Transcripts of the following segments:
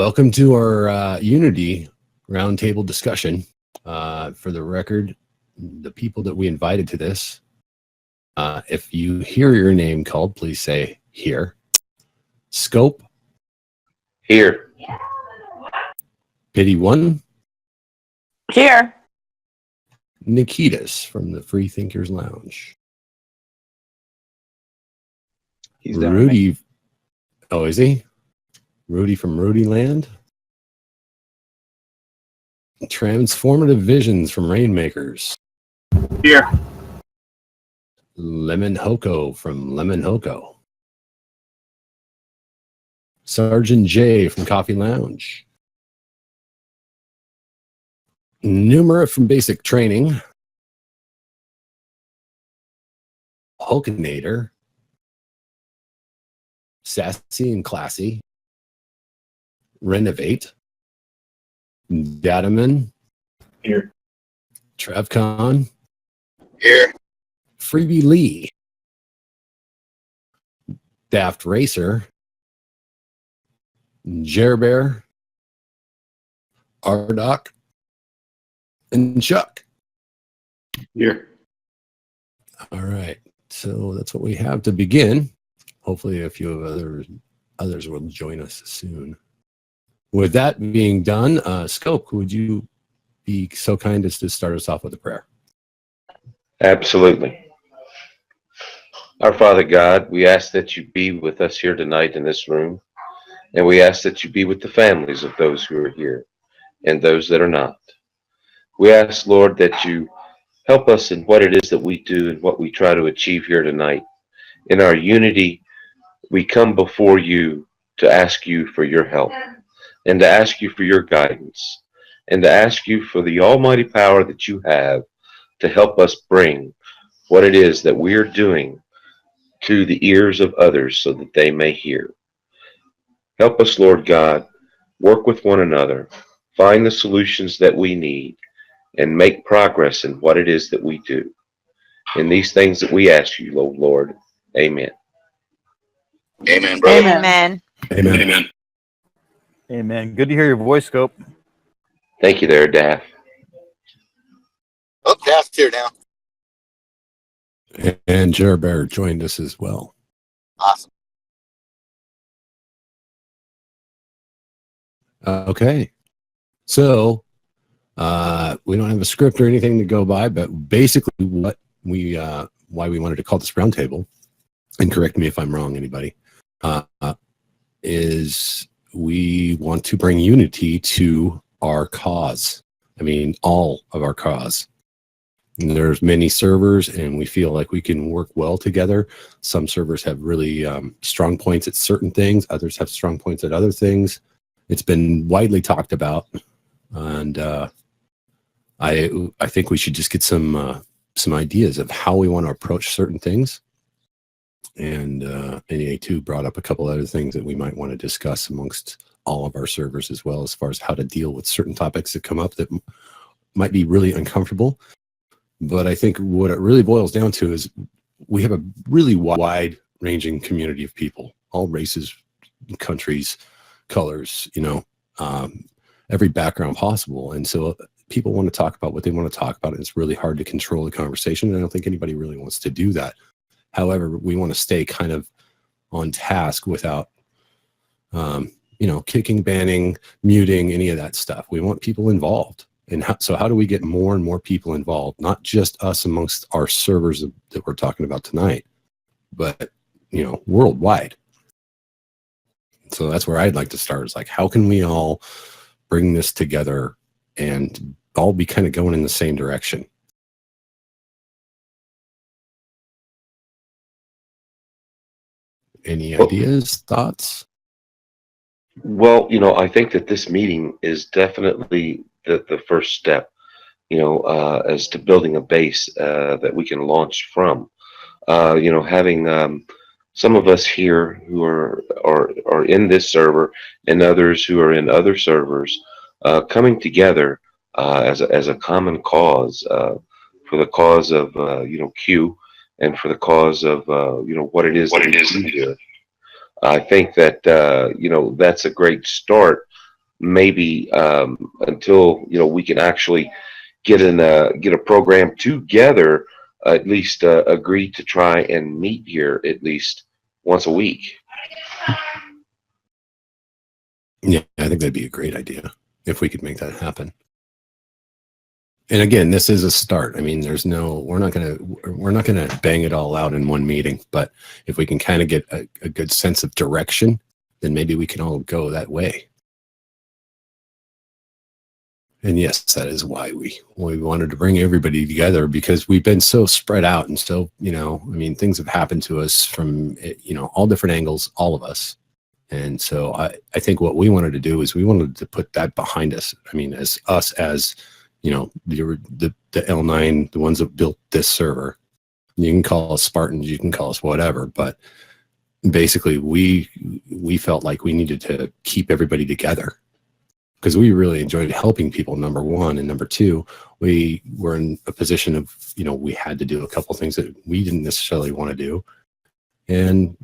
Welcome to our Unity roundtable discussion. For the record, the people that we invited to this, if you hear your name called, please say here. Scope. Here. Pity One. Here. Nikitas from the Free Thinkers Lounge. He's down. Rudy. Oh, is he? Rudy from Rudy Land. Transformative Visions from Rainmakers. Here. Lemon Hoko from Lemon Hoko. Sergeant J from Coffee Lounge. Numera from Basic Training. Hulkinator. Sassy and Classy. Renovate. Dataman. Here. TrevCon. Here. Freebie Lee. Daft Racer. Jerbear. Ardoc. And Chuck. Here. All right. So that's what we have to begin. Hopefully a few of others will join us soon. With that being done, Scope, would you be so kind as to start us off with a prayer? Absolutely. Our Father God, we ask that you be with us here tonight in this room, and we ask that you be with the families of those who are here and those that are not. We ask, Lord, that you help us in what it is that we do and what we try to achieve here tonight. In our unity, we come before you to ask you for your help and to ask you for your guidance and to ask you for the almighty power that you have to help us bring what it is that we are doing to the ears of others so that they may hear. Help us, Lord God, work with one another, find the solutions that we need, and make progress in what it is that we do. In these things that we ask you, Lord, amen. Amen, brother. Amen. Amen. Amen. Amen. Good to hear your voice, Scope. Thank you there, Daff. Oh, Daft's here now. And Jerbear joined us as well. Awesome. Okay. So we don't have a script or anything to go by, but basically what we why we wanted to call this roundtable, and correct me if I'm wrong, anybody, is we want to bring unity to our cause. I mean, all of our cause. And there's many servers, and we feel like we can work well together. Some servers have really strong points at certain things. Others have strong points at other things. It's been widely talked about, and I think we should just get some ideas of how we want to approach certain things. And NEA2 brought up a couple other things that we might want to discuss amongst all of our servers as well, as far as how to deal with certain topics that come up that might be really uncomfortable. But I think what it really boils down to is we have a really wide-ranging community of people, all races, countries, colors, every background possible. And so people want to talk about what they want to talk about, and it's really hard to control the conversation. And I don't think anybody really wants to do that. However, we want to stay kind of on task without, kicking, banning, muting, any of that stuff. We want people involved. And so how do we get more and more people involved? Not just us amongst our servers that we're talking about tonight, but, worldwide. So that's where I'd like to start, is like, how can we all bring this together and all be kind of going in the same direction? Any ideas, thoughts? Well, I think that this meeting is definitely the first step, as to building a base that we can launch from. Having some of us here who are in this server and others who are in other servers coming together as a common cause, for the cause of Q, and for the cause of what it is that we do here. I think that that's a great start maybe until we can actually get a program together, at least agree to try and meet here at least once a week. Yeah, I think that'd be a great idea if we could make that happen. And again, this is a start. I mean, we're not gonna bang it all out in one meeting, but if we can kind of get a good sense of direction, then maybe we can all go that way. And yes, that is why we wanted to bring everybody together, because we've been so spread out and so, I mean, things have happened to us from, all different angles, all of us. And so I think what we wanted to do is we wanted to put that behind us. I mean, as the L9, the ones that built this server, you can call us Spartans, you can call us whatever, but basically we felt like we needed to keep everybody together, because we really enjoyed helping people, number one, and number two, we were in a position of, we had to do a couple things that we didn't necessarily want to do. And,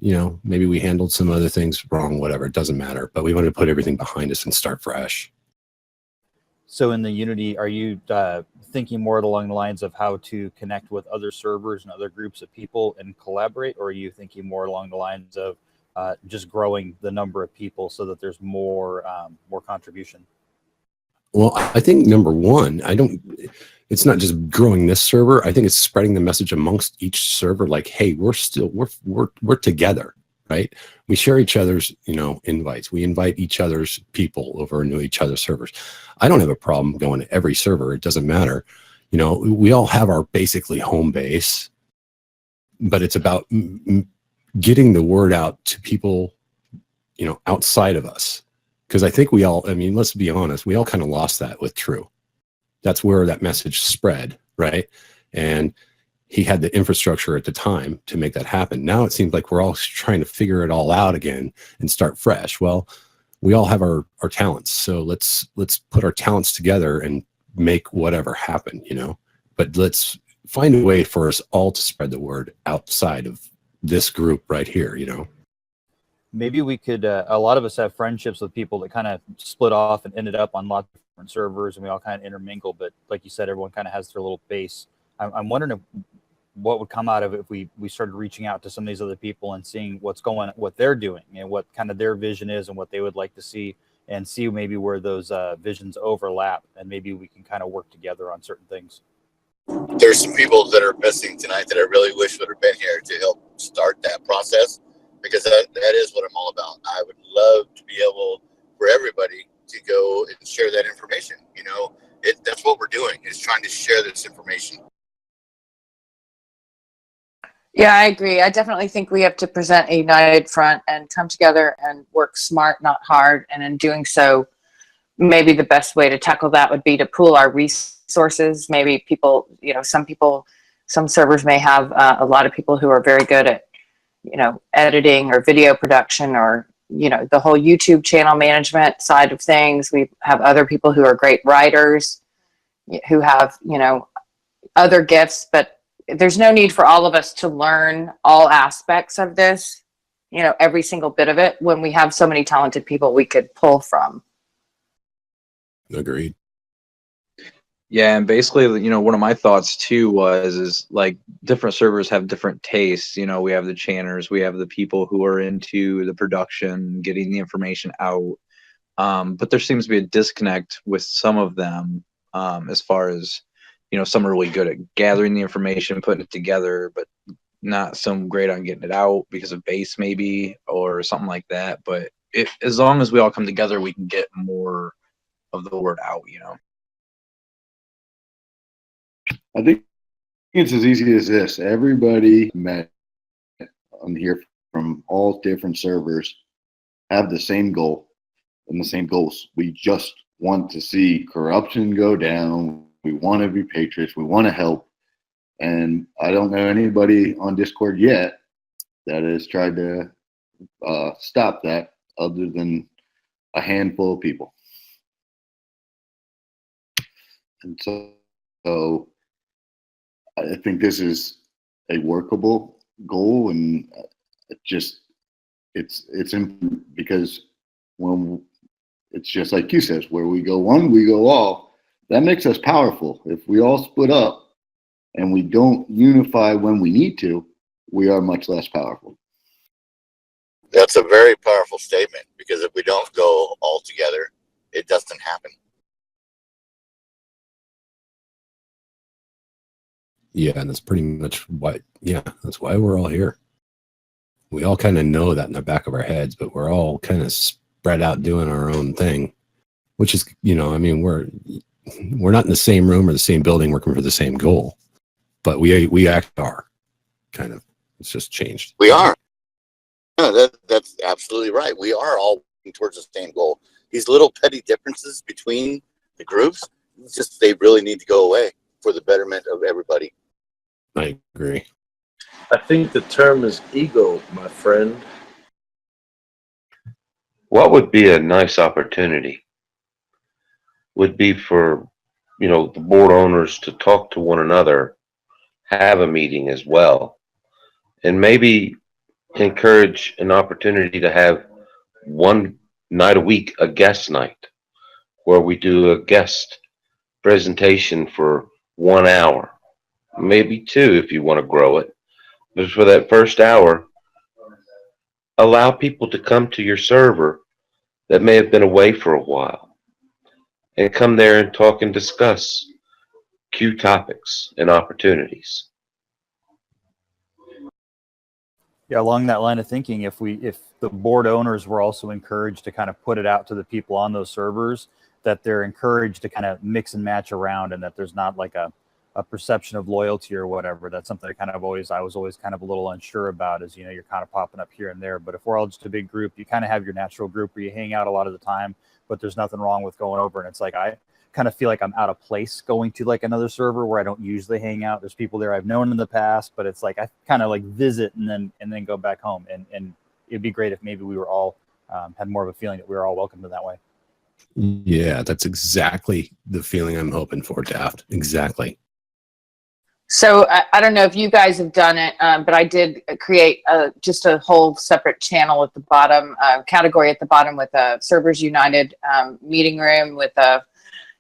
maybe we handled some other things wrong, whatever, it doesn't matter, but we wanted to put everything behind us and start fresh. So in the Unity, are you thinking more along the lines of how to connect with other servers and other groups of people and collaborate, or are you thinking more along the lines of just growing the number of people so that there's more contribution? Well, I think number one, it's not just growing this server. I think it's spreading the message amongst each server, like, hey, we're together, right? We share each other's, invites. We invite each other's people over into each other's servers. I don't have a problem going to every server. It doesn't matter. We all have our basically home base, but it's about getting the word out to people, outside of us. Because I think let's be honest, we all kind of lost that with True. That's where that message spread, right? And he had the infrastructure at the time to make that happen. Now it seems like we're all trying to figure it all out again and start fresh. Well, we all have our talents. So let's put our talents together and make whatever happen, But let's find a way for us all to spread the word outside of this group right here, Maybe we could, a lot of us have friendships with people that kind of split off and ended up on lots of different servers, and we all kind of intermingle. But like you said, everyone kind of has their little base. I'm wondering what would come out of it if we started reaching out to some of these other people and seeing what they're doing and what kind of their vision is and what they would like to see, and see maybe where those visions overlap, and maybe we can kind of work together on certain things. There's some people that are missing tonight that I really wish would have been here to help start that process, because that is what I'm all about. I would love to be able for everybody to go and share that information. That's what we're doing, is trying to share this information. Yeah, I agree. I definitely think we have to present a united front and come together and work smart, not hard. And in doing so, maybe the best way to tackle that would be to pool our resources. Maybe people, some servers may have a lot of people who are very good at, editing or video production, or, the whole YouTube channel management side of things. We have other people who are great writers, who have, other gifts, but there's no need for all of us to learn all aspects of this, every single bit of it, when we have so many talented people we could pull from. Agreed. Yeah, and basically, one of my thoughts too is like different servers have different tastes. We have the channers, we have the people who are into the production, getting the information out. But there seems to be a disconnect with some of them, as far as, some are really good at gathering the information, putting it together, but not so great on getting it out because of base maybe, or something like that. But as long as we all come together, we can get more of the word out, I think it's as easy as this. Everybody met on here from all different servers have the same goal and the same goals. We just want to see corruption go down. We want to be patriots. We want to help. And I don't know anybody on Discord yet that has tried to stop that, other than a handful of people. And so I think this is a workable goal, and it's important because when it's just like you says, where we go one, we go all. That makes us powerful. If we all split up and we don't unify when we need to, we are much less powerful. That's a very powerful statement, because if we don't go all together, it doesn't happen. Yeah, and that's pretty much why. Yeah, that's why we're all here. We all kind of know that in the back of our heads, but we're all kind of spread out doing our own thing, which is, I mean, we're not in the same room or the same building working for the same goal, but we are kind of. It's just changed. We are. No, that's absolutely right. We are all working towards the same goal. These little petty differences between the groups, they really need to go away for the betterment of everybody. I agree. I think the term is ego, my friend. What would be a nice opportunity would be for, the board owners to talk to one another, have a meeting as well, and maybe encourage an opportunity to have one night a week, a guest night, where we do a guest presentation for 1 hour, maybe 2 if you want to grow it. But for that first hour, allow people to come to your server that may have been away for a while and come there and talk and discuss key topics and opportunities. Yeah, along that line of thinking, if the board owners were also encouraged to kind of put it out to the people on those servers, that they're encouraged to kind of mix and match around, and that there's not like a perception of loyalty or whatever. That's something I was always kind of a little unsure about, is, you're kind of popping up here and there. But if we're all just a big group, you kind of have your natural group where you hang out a lot of the time, but there's nothing wrong with going over. And it's like, I kind of feel like I'm out of place going to like another server where I don't usually hang out. There's people there I've known in the past, but it's like I kind of like visit and then go back home. And it'd be great if maybe we were all had more of a feeling that we were all welcomed in that way. Yeah, that's exactly the feeling I'm hoping for, Daft. Exactly. So I don't know if you guys have done it, but I did create just a whole separate channel at the bottom, category at the bottom, with a Servers United meeting room, with a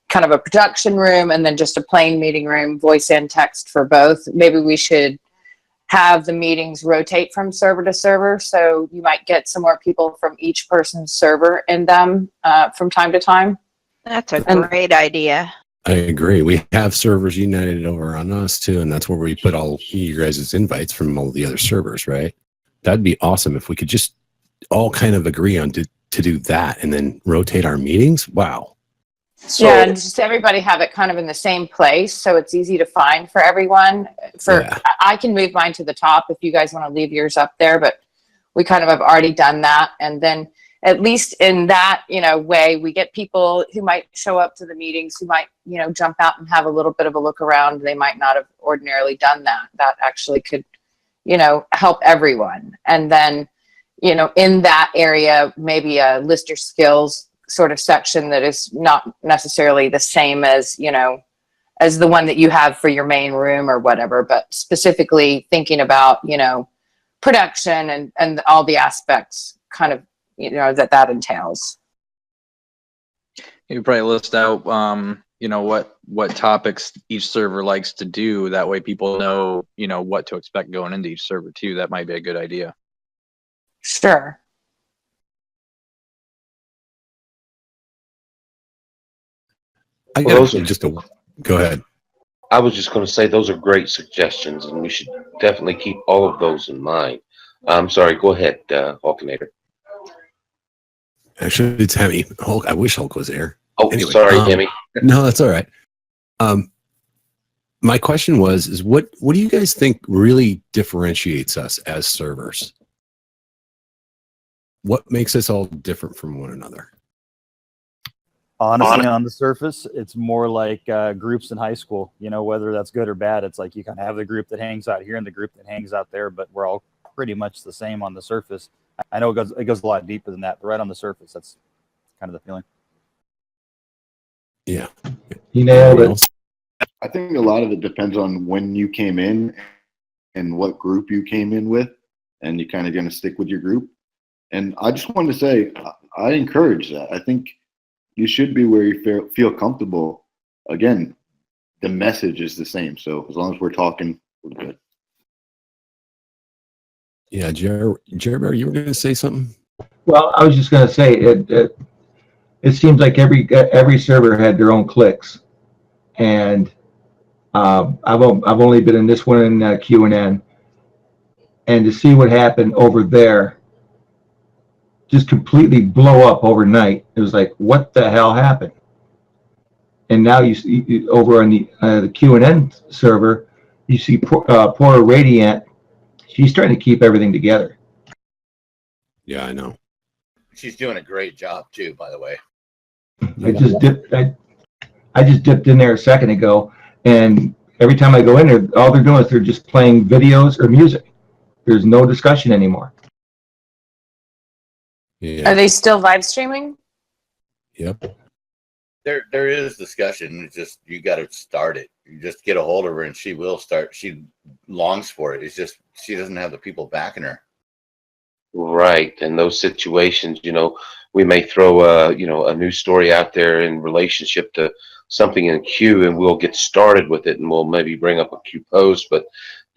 kind of a production room, and then just a plain meeting room, voice and text for both. Maybe we should have the meetings rotate from server to server, so you might get some more people from each person's server in them from time to time. That's a great idea. I agree. We have Servers United over on us too, and that's where we put all you guys' invites from all the other servers, right? That'd be awesome if we could just all kind of agree on to do that and then rotate our meetings. Wow. So, yeah, and just everybody have it kind of in the same place, so it's easy to find for everyone. I can move mine to the top if you guys want to leave yours up there, but we kind of have already done that. And then at least in that, way, we get people who might show up to the meetings, who might, jump out and have a little bit of a look around. They might not have ordinarily done that. That actually could, help everyone. And then, in that area, maybe a list your skills sort of section that is not necessarily the same as, as the one that you have for your main room or whatever, but specifically thinking about, production and all the aspects kind of, that entails. You probably list out, what topics each server likes to do. That way people know, what to expect going into each server too. That might be a good idea. Sure. Go ahead. I was just going to say those are great suggestions, and we should definitely keep all of those in mind. I'm sorry. Go ahead, Hulkinator. Actually, it's Hemi. Hulk. I wish Hulk was there. Oh, anyway, sorry, Hemi. No, that's all right. My question is what do you guys think really differentiates us as servers? What makes us all different from one another? Honestly, on the surface, it's more like groups in high school. Whether that's good or bad, it's like you kind of have the group that hangs out here and the group that hangs out there, but we're all pretty much the same on the surface. I know it goes a lot deeper than that, but right on the surface, that's kind of the feeling. Yeah. You nailed it. I think a lot of it depends on when you came in and what group you came in with, and you're kind of going to stick with your group. And I just wanted to say, I encourage that. I think you should be where you feel comfortable. Again, the message is the same. So as long as we're talking, we're good. Yeah, Jerry, you were going to say something? Well, I was just going to say it seems like every server had their own cliques, and I've only been in this one in Q&N, and to see what happened over there, just completely blow up overnight. It was like, what the hell happened? And now you see over on the Q&N server, you see poor Radiant. She's trying to keep everything together. Yeah, I know. She's doing a great job too, by the way. I just dipped in there a second ago, and every time I go in there, all they're doing is they're just playing videos or music. There's no discussion anymore. Yeah. Are they still live streaming? Yep. There is discussion. It's just you got to start it. You just get a hold of her, and she will start. She longs for it. It's just she doesn't have the people backing her. Right. In those situations, we may throw a news story out there in relationship to something in Q, and we'll get started with it, and we'll maybe bring up a Q post, but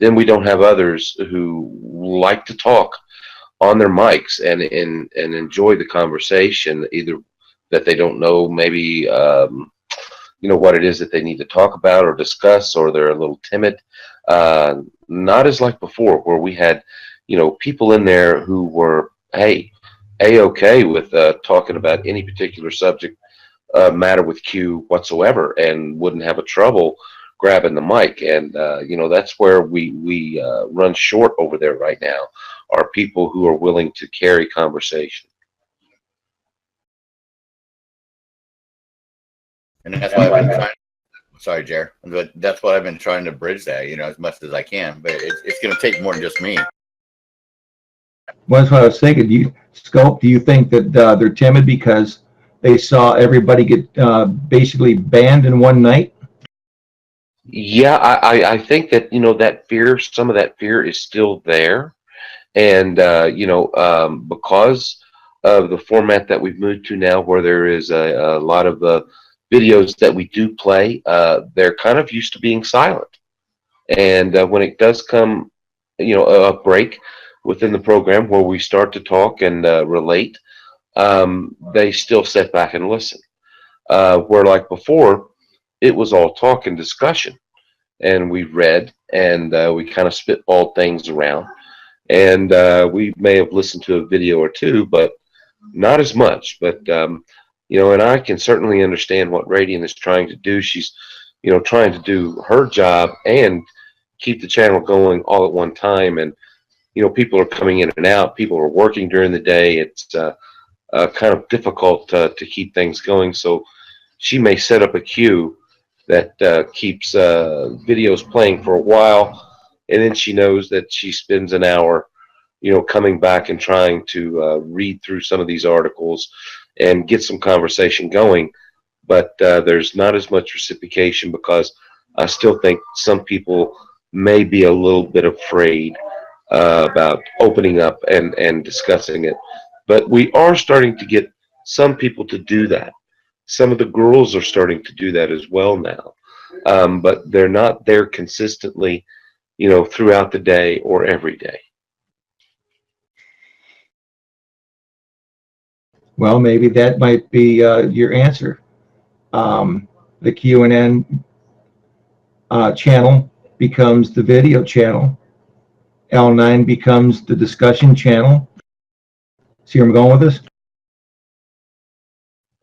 then we don't have others who like to talk on their mics and enjoy the conversation, either that they don't know maybe what it is that they need to talk about or discuss, or they're a little timid. Not as like before, where we had people in there who were A-okay with talking about any particular subject matter with Q whatsoever, and wouldn't have a trouble grabbing the mic. And that's where we run short over there right now, are people who are willing to carry conversation. And that's why I've been trying. Sorry, Jer. But that's what I've been trying to bridge that, as much as I can. But it's going to take more than just me. Well, that's what I was thinking. Do you think that they're timid because they saw everybody get basically banned in one night? Yeah, I think that that fear, some of that fear is still there, and because of the format that we've moved to now, where there is a lot of videos that we do play, they're kind of used to being silent, and when it does come, a break within the program where we start to talk and relate, they still sit back and listen. Where like before, it was all talk and discussion, and we read and we kind of spitballed things around, and we may have listened to a video or two, but not as much. But and I can certainly understand what Radiant is trying to do. She's trying to do her job and keep the channel going all at one time, and people are coming in and out, people are working during the day. It's kind of difficult to keep things going, so she may set up a queue that keeps videos playing for a while, and then she knows that she spends an hour coming back and trying to read through some of these articles and get some conversation going. But there's not as much reciprocation, because I still think some people may be a little bit afraid about opening up and discussing it. But we are starting to get some people to do that. Some of the girls are starting to do that as well now, but they're not there consistently, throughout the day or every day. Well, maybe that might be your answer. The Q&N channel becomes the video channel. L9 becomes the discussion channel. See where I'm going with this?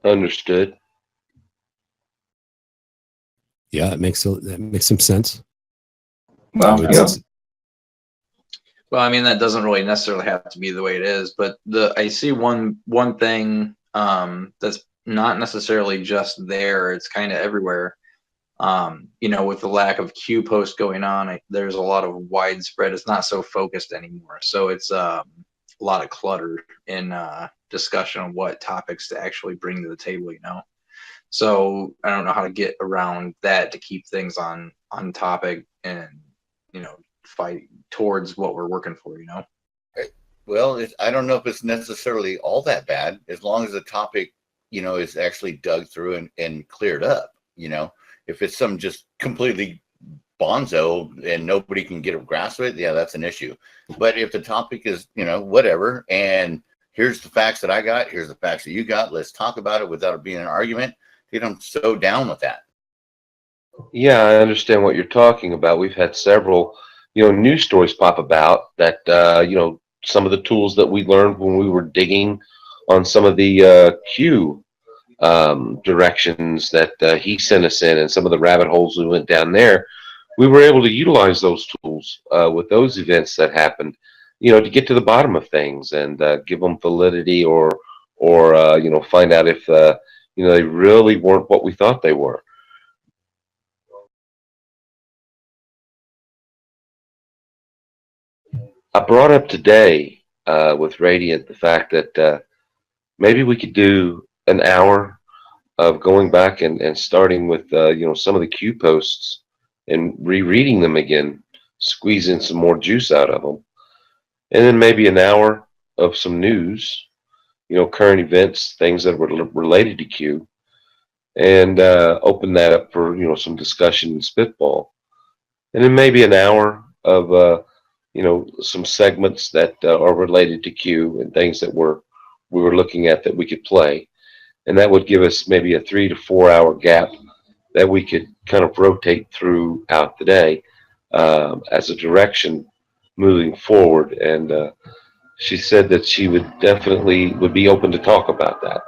Understood. Yeah, that makes some sense. Well, yeah. Well, I mean, that doesn't really necessarily have to be the way it is, but I see one thing that's not necessarily just there. It's kind of everywhere. With the lack of Q posts going on, there's a lot of widespread. It's not so focused anymore. So it's a lot of clutter in discussion on what topics to actually bring to the table, So I don't know how to get around that to keep things on topic and, fight towards what we're working for, Well, I don't know if it's necessarily all that bad, as long as the topic is actually dug through and cleared up. If it's some just completely bonzo and nobody can get a grasp of it, yeah, that's an issue. But if the topic is, whatever, and here's the facts that I got, here's the facts that you got, let's talk about it without it being an argument, I'm so down with that. Yeah, I understand what you're talking about. We've had several, news stories pop about that, some of the tools that we learned when we were digging on some of the Q directions that he sent us in, and some of the rabbit holes we went down there, we were able to utilize those tools with those events that happened, to get to the bottom of things and give them validity or find out if, they really weren't what we thought they were. I brought up today with Radiant the fact that maybe we could do an hour of going back and starting with some of the Q posts and rereading them again, squeeze in some more juice out of them, and then maybe an hour of some news, current events, things that were related to Q, and open that up for some discussion and spitball, and then maybe an hour of some segments that are related to Q and things that we were looking at that we could play, and that would give us maybe a 3 to 4 hour gap that we could kind of rotate throughout the day as a direction moving forward. And she said that she would be open to talk about that.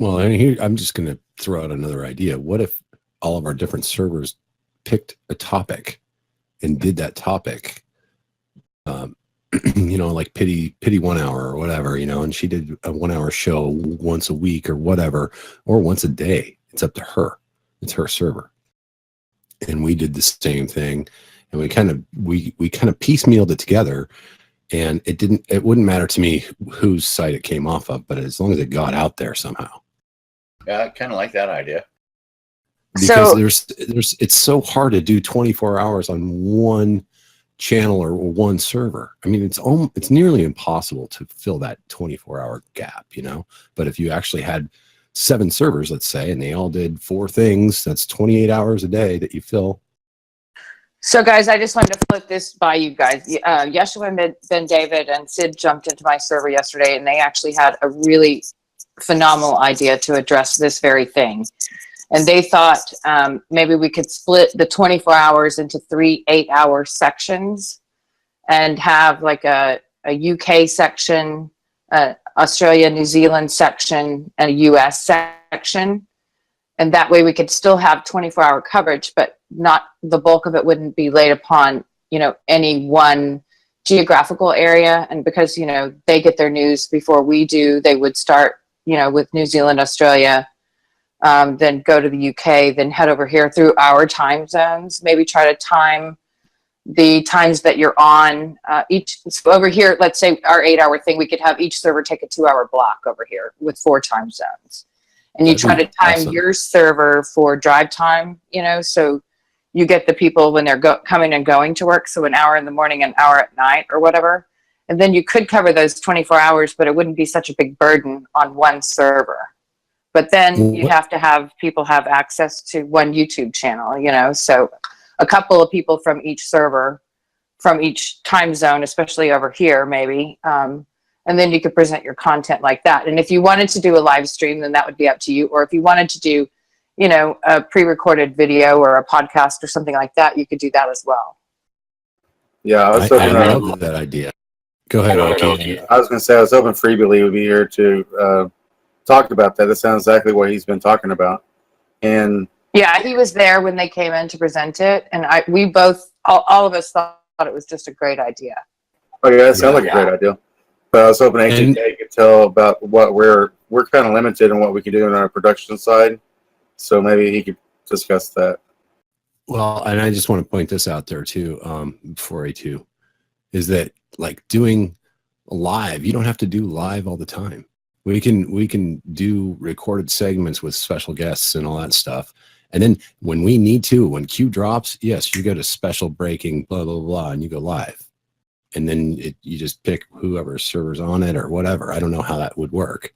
Well, and here I'm just going to throw out another idea. What if all of our different servers picked a topic and did that topic, like pity 1 hour or whatever, and she did a 1 hour show once a week or whatever, or once a day. It's up to her. It's her server. And we did the same thing, and we kind of piecemealed it together, and it wouldn't matter to me whose site it came off of, but as long as it got out there somehow. Yeah, I kind of like that idea. Because it's so hard to do 24 hours on one channel or one server. I mean, it's nearly impossible to fill that 24-hour gap, But if you actually had 7 servers, let's say, and they all did 4 things, that's 28 hours a day that you fill. So guys, I just wanted to flip this by you guys. Yeshua Ben David and Sid jumped into my server yesterday, and they actually had a really phenomenal idea to address this very thing. And they thought maybe we could split the 24 hours into 3 8-hour sections and have like a UK section, Australia, New Zealand section, and a US section. And that way we could still have 24-hour coverage, but not the bulk of it wouldn't be laid upon, any one geographical area. And because, they get their news before we do, they would start, with New Zealand, Australia, then go to the UK, then head over here through our time zones, maybe try to time the times that you're on over here. Let's say our 8-hour thing, we could have each server take a 2-hour block over here with 4 time zones. And you try to time your server for drive time, so you get the people when they're coming and going to work. So an hour in the morning, an hour at night or whatever. And then you could cover those 24 hours, but it wouldn't be such a big burden on one server. But then you'd have to have people have access to one YouTube channel, so a couple of people from each server, from each time zone, especially over here, maybe. And then you could present your content like that. And if you wanted to do a live stream, then that would be up to you. Or if you wanted to do, a pre-recorded video or a podcast or something like that, you could do that as well. Yeah, I love that idea. Go ahead, Oki. I was going to say, I was hoping Freebie would be here to talk about that. That sounds exactly what he's been talking about. And yeah, he was there when they came in to present it. And we both, all of us thought it was just a great idea. Oh yeah, that sounds like a great idea. But I was hoping HTK could tell about what we're kind of limited in what we can do on our production side. So maybe he could discuss that. Well, and I just want to point this out there too, before A2, is that like doing live, you don't have to do live all the time. We can do recorded segments with special guests and all that stuff. And then when we need to, when Q drops, yes, you go to special breaking, blah, blah, blah, and you go live. and then you just pick whoever server's on it or whatever. I don't know how that would work,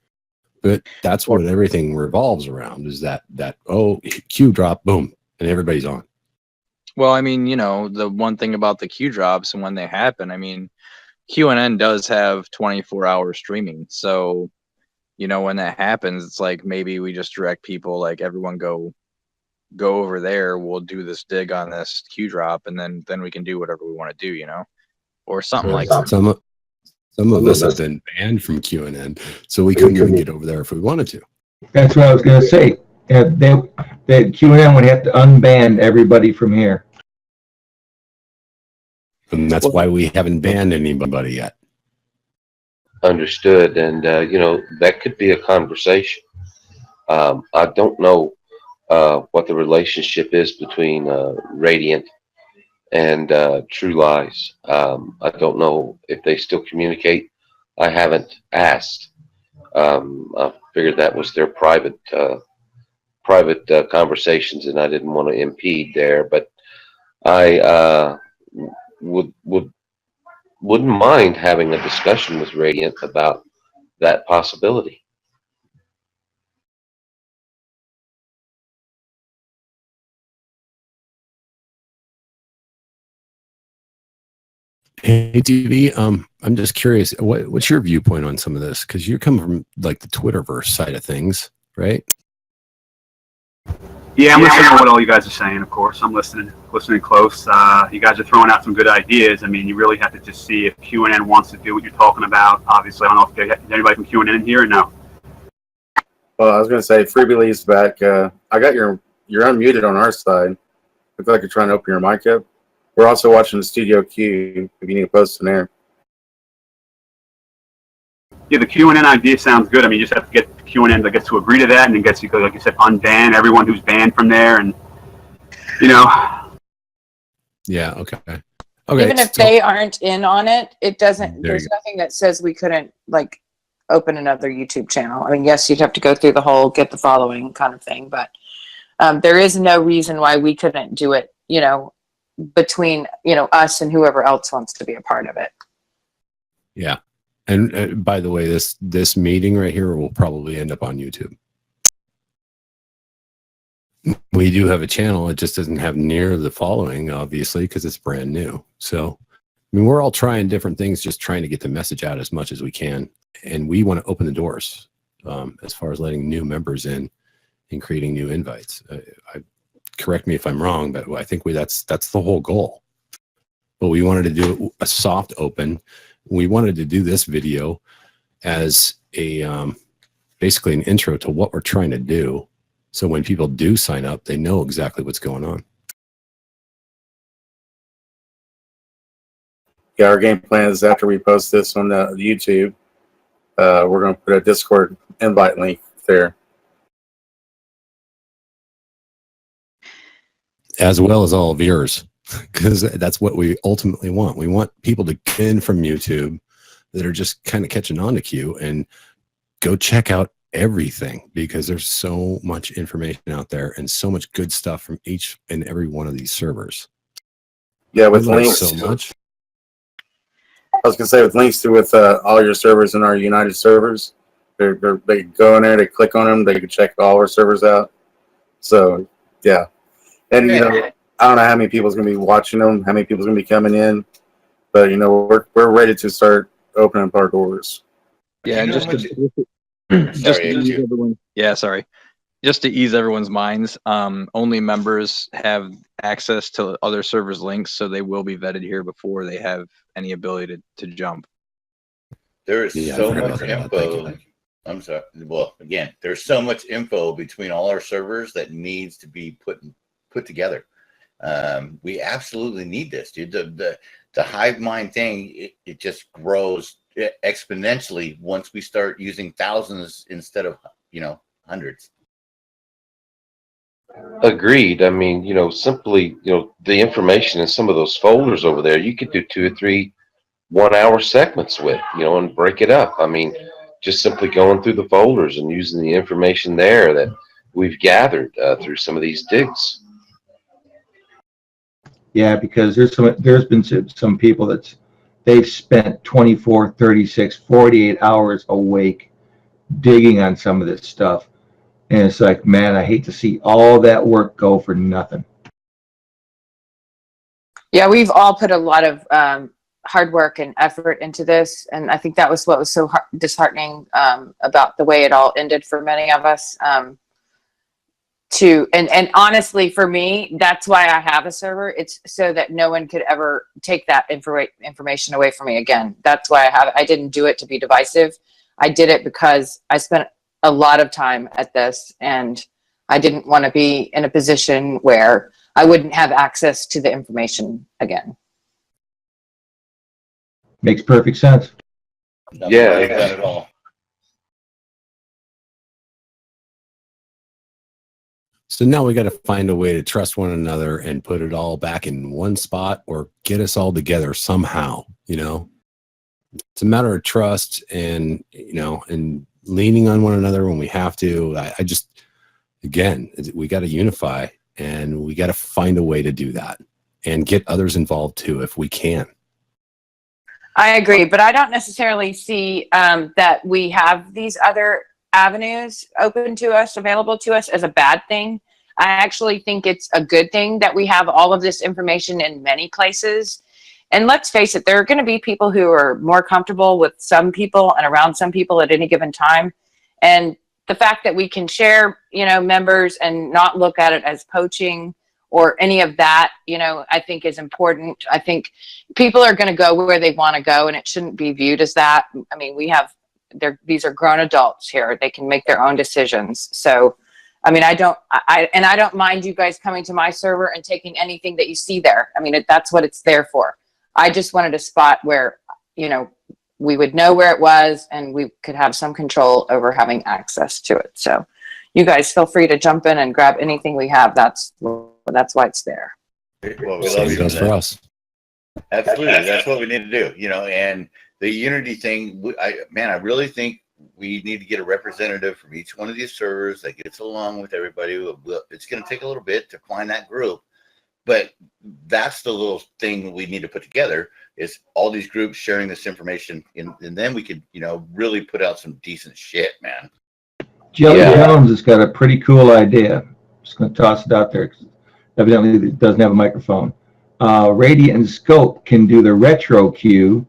but that's what everything revolves around, is that queue drop, boom, and everybody's on. Well, I mean, the one thing about the queue drops and when they happen, I mean, QNN does have 24-hour streaming. So, when that happens, it's like maybe we just direct people, like everyone go over there. We'll do this dig on this queue drop, and then we can do whatever we want to do, or something like that. Some of us have been banned from QNN, so we couldn't even get over there if we wanted to. That's what I was going to say. The QNN would have to unban everybody from here. And that's why we haven't banned anybody yet. Understood. And, that could be a conversation. I don't know what the relationship is between Radiant and True Lies. I don't know if they still communicate. I haven't asked. I figured that was their private conversations, and I didn't want to impede there. But I wouldn't mind having a discussion with Radiant about that possibility. Hey, TV, I'm just curious, what's your viewpoint on some of this? Because you come from like the Twitterverse side of things, right? Yeah, I'm listening to what all you guys are saying, of course. I'm listening close. You guys are throwing out some good ideas. I mean, you really have to just see if QNN wants to do what you're talking about. Obviously, I don't know if there's anybody from QNN in here or no. Well, I was going to say, Freebie back. I got you're unmuted on our side. I feel like you're trying to open your mic up. We're also watching the Studio Q. If you need to post in there. Yeah, the QNN idea sounds good. I mean, you just have to get QNN to agree to that, and then gets you, like you said, unban everyone who's banned from there, and Yeah. Okay. Even if they aren't in on it, it doesn't. There's nothing that says we couldn't like open another YouTube channel. I mean, yes, you'd have to go through the whole get the following kind of thing, but there is no reason why we couldn't do it. Between us and whoever else wants to be a part of it. Yeah. And by the way, this meeting right here will probably end up on YouTube. We do have a channel. It just doesn't have near the following, obviously, because it's brand new. So, I mean, we're all trying different things, just trying to get the message out as much as we can. And we want to open the doors as far as letting new members in and creating new invites. Correct me if I'm wrong, but I think that's the whole goal. But we wanted to do a soft open. We wanted to do this video as a basically an intro to what we're trying to do. So when people do sign up, they know exactly what's going on. Yeah, our game plan is after we post this on the YouTube, we're going to put a Discord invite link there. As well as all of yours, because that's what we ultimately want. We want people to get in from YouTube that are just kind of catching on to Q and go check out everything, because there's so much information out there and so much good stuff from each and every one of these servers. Yeah, with links. So much. I was going to say with links to all your servers in our United servers, they go in there, they click on them, they can check all our servers out. So, yeah. And, I don't know how many people's going to be watching them, how many people's going to be coming in, but, we're ready to start opening up our doors. Yeah, and just to ease everyone's minds, only members have access to other servers' links, so they will be vetted here before they have any ability to jump. There is so much info. I'm sorry. Well, again, there's so much info between all our servers that needs to be put together. We absolutely need this, dude. The hive mind thing, it just grows exponentially once we start using thousands instead of hundreds. Agreed. I mean, simply, the information in some of those folders over there, you could do 2 or 3 1-hour segments with, and break it up. I mean, just simply going through the folders and using the information there that we've gathered through some of these digs. Yeah, because there's been some people that's they've spent 24, 36, 48 hours awake digging on some of this stuff. And it's like, man, I hate to see all that work go for nothing. Yeah, we've all put a lot of hard work and effort into this, and I think that was what was so disheartening about the way it all ended for many of us. And honestly, for me, that's why I have a server. It's so that no one could ever take that information away from me again. That's why I have it. I didn't do it to be divisive. I did it because I spent a lot of time at this, and I didn't want to be in a position where I wouldn't have access to the information again. Makes perfect sense. Nothing like that at all. So now we got to find a way to trust one another and put it all back in one spot or get us all together somehow, you know. It's a matter of trust and, you know, and leaning on one another when we have to. I just, again, we got to unify, and we got to find a way to do that and get others involved too if we can. I agree, but I don't necessarily see that we have these other avenues open to us, available to us, as a bad thing. I actually think it's a good thing that we have all of this information in many places. And let's face it, there are going to be people who are more comfortable with some people and around some people at any given time. And the fact that we can share, you know, members and not look at it as poaching or any of that, you know, I think is important. I think people are going to go where they want to go, and it shouldn't be viewed as that. I mean, these are grown adults here. They can make their own decisions. So, I mean, I don't mind you guys coming to my server and taking anything that you see there. I mean, that's what it's there for. I just wanted a spot where, you know, we would know where it was and we could have some control over having access to it. So you guys feel free to jump in and grab anything we have. That's why it's there. Well, we So love it goes for us. Absolutely, that's what we need to do. You know, and the unity thing, I really think we need to get a representative from each one of these servers that gets along with everybody. It's going to take a little bit to find that group, but that's the little thing we need to put together, is all these groups sharing this information, and then we could, you know, really put out some decent shit, man. Jelly Jones has got a pretty cool idea. Just going to toss it out there. Evidently, it doesn't have a microphone. Radiant Scope can do the retro queue,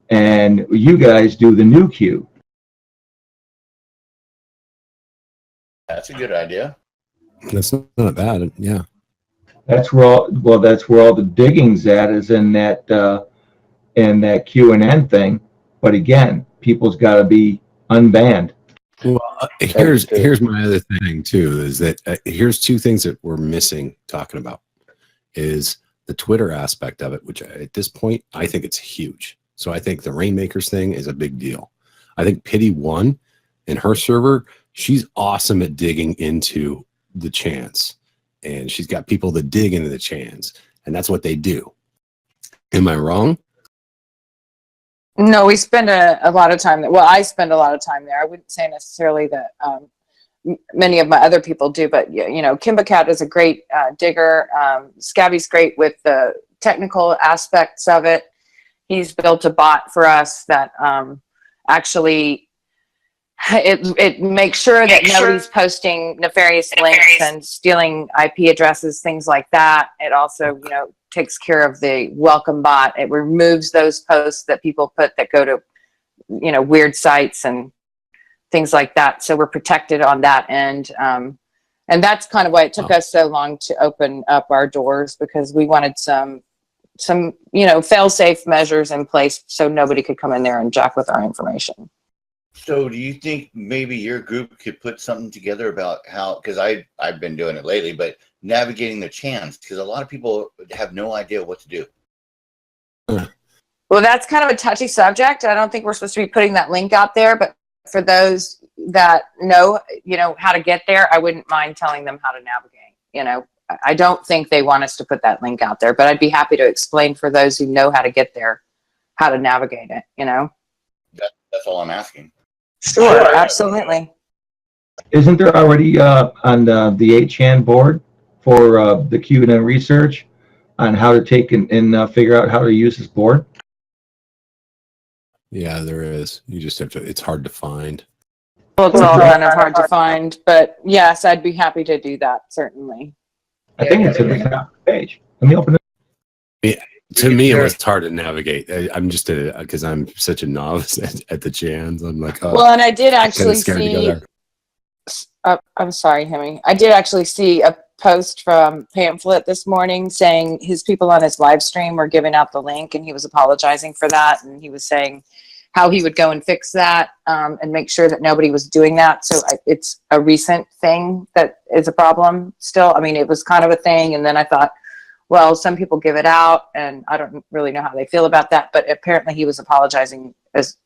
and you guys do the new queue. That's a good idea. That's not bad. Yeah. That's where all the digging's at, is in that Q&N thing. But again, people's got to be unbanned. Well, here's my other thing too, is that here's two things that we're missing talking about, is the Twitter aspect of it, which at this point, I think it's huge. So I think the Rainmakers thing is a big deal. I think Pity One and her server, she's awesome at digging into the chants, and she's got people that dig into the chants, and that's what they do. Am I wrong? No, we spend a lot of time there. Well, I spend a lot of time there. I wouldn't say necessarily that many of my other people do, but you know, Kimba Cat is a great digger. Scabby's great with the technical aspects of it. He's built a bot for us that actually it makes sure that nobody's posting nefarious links and stealing IP addresses, things like that. It also, you know, takes care of the welcome bot. It removes those posts that people put that go to, you know, weird sites and things like that. So we're protected on that end. And that's kind of why it took us so long to open up our doors, because we wanted some, you know, fail-safe measures in place so nobody could come in there and jack with our information. So do you think maybe your group could put something together about how, because I've been doing it lately, but navigating the chants, because a lot of people have no idea what to do. Well, that's kind of a touchy subject. I don't think we're supposed to be putting that link out there, but for those that know, you know, how to get there, I wouldn't mind telling them how to navigate. You know, I don't think they want us to put that link out there, but I'd be happy to explain for those who know how to get there, how to navigate it, you know? That's all I'm asking. Sure, absolutely. Isn't there already on the 8chan board for the Q&A research on how to take and figure out how to use this board? Yeah, there is. You just have to. It's hard to find. Well, it's all kind of hard to find, but yes, I'd be happy to do that, certainly. I think it's at the top of the page. Let me open it. To me, it was hard to navigate. I'm just because I'm such a novice at the Jans. I'm like, oh, Well, and I did kinda actually scared to go see, there. I'm sorry, Hemi. I did actually see a post from Pamphlet this morning saying his people on his live stream were giving out the link and he was apologizing for that. And he was saying how he would go and fix that and make sure that nobody was doing that. So it's a recent thing that is a problem still. I mean, it was kind of a thing. And then I thought, well, some people give it out and I don't really know how they feel about that. But apparently he was apologizing as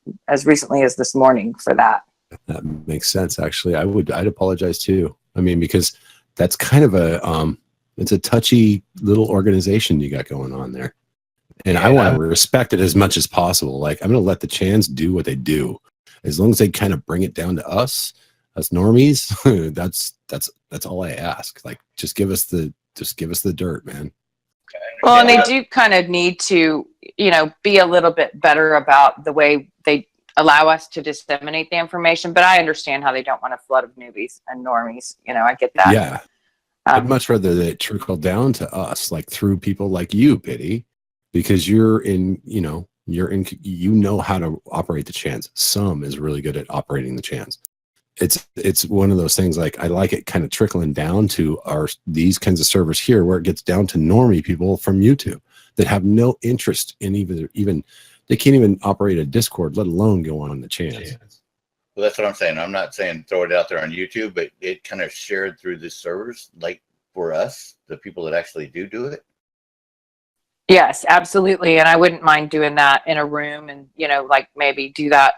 recently as this morning for that. That makes sense. Actually, I'd apologize too. I mean, because that's kind of it's a touchy little organization you got going on there. And I want to respect it as much as possible. Like, I'm going to let the Chans do what they do. As long as they kind of bring it down to us normies, that's all I ask. Like, just give us the dirt, man. Well, and they do kind of need to, be a little bit better about the way they allow us to disseminate the information. But I understand how they don't want a flood of newbies and normies. I get that. Yeah. I'd much rather that it trickle down to us, like through people like you, Pity, because you know how to operate the Chans. Some is really good at operating the Chans. It's one of those things, like, I like it kind of trickling down to these kinds of servers here, where it gets down to normie people from YouTube that have no interest in even they can't even operate a Discord, let alone go on the Chans. Well, that's what I'm saying. I'm not saying throw it out there on YouTube, but it kind of shared through the servers, like for us, the people that actually do it. Yes, absolutely. And I wouldn't mind doing that in a room and, like maybe do that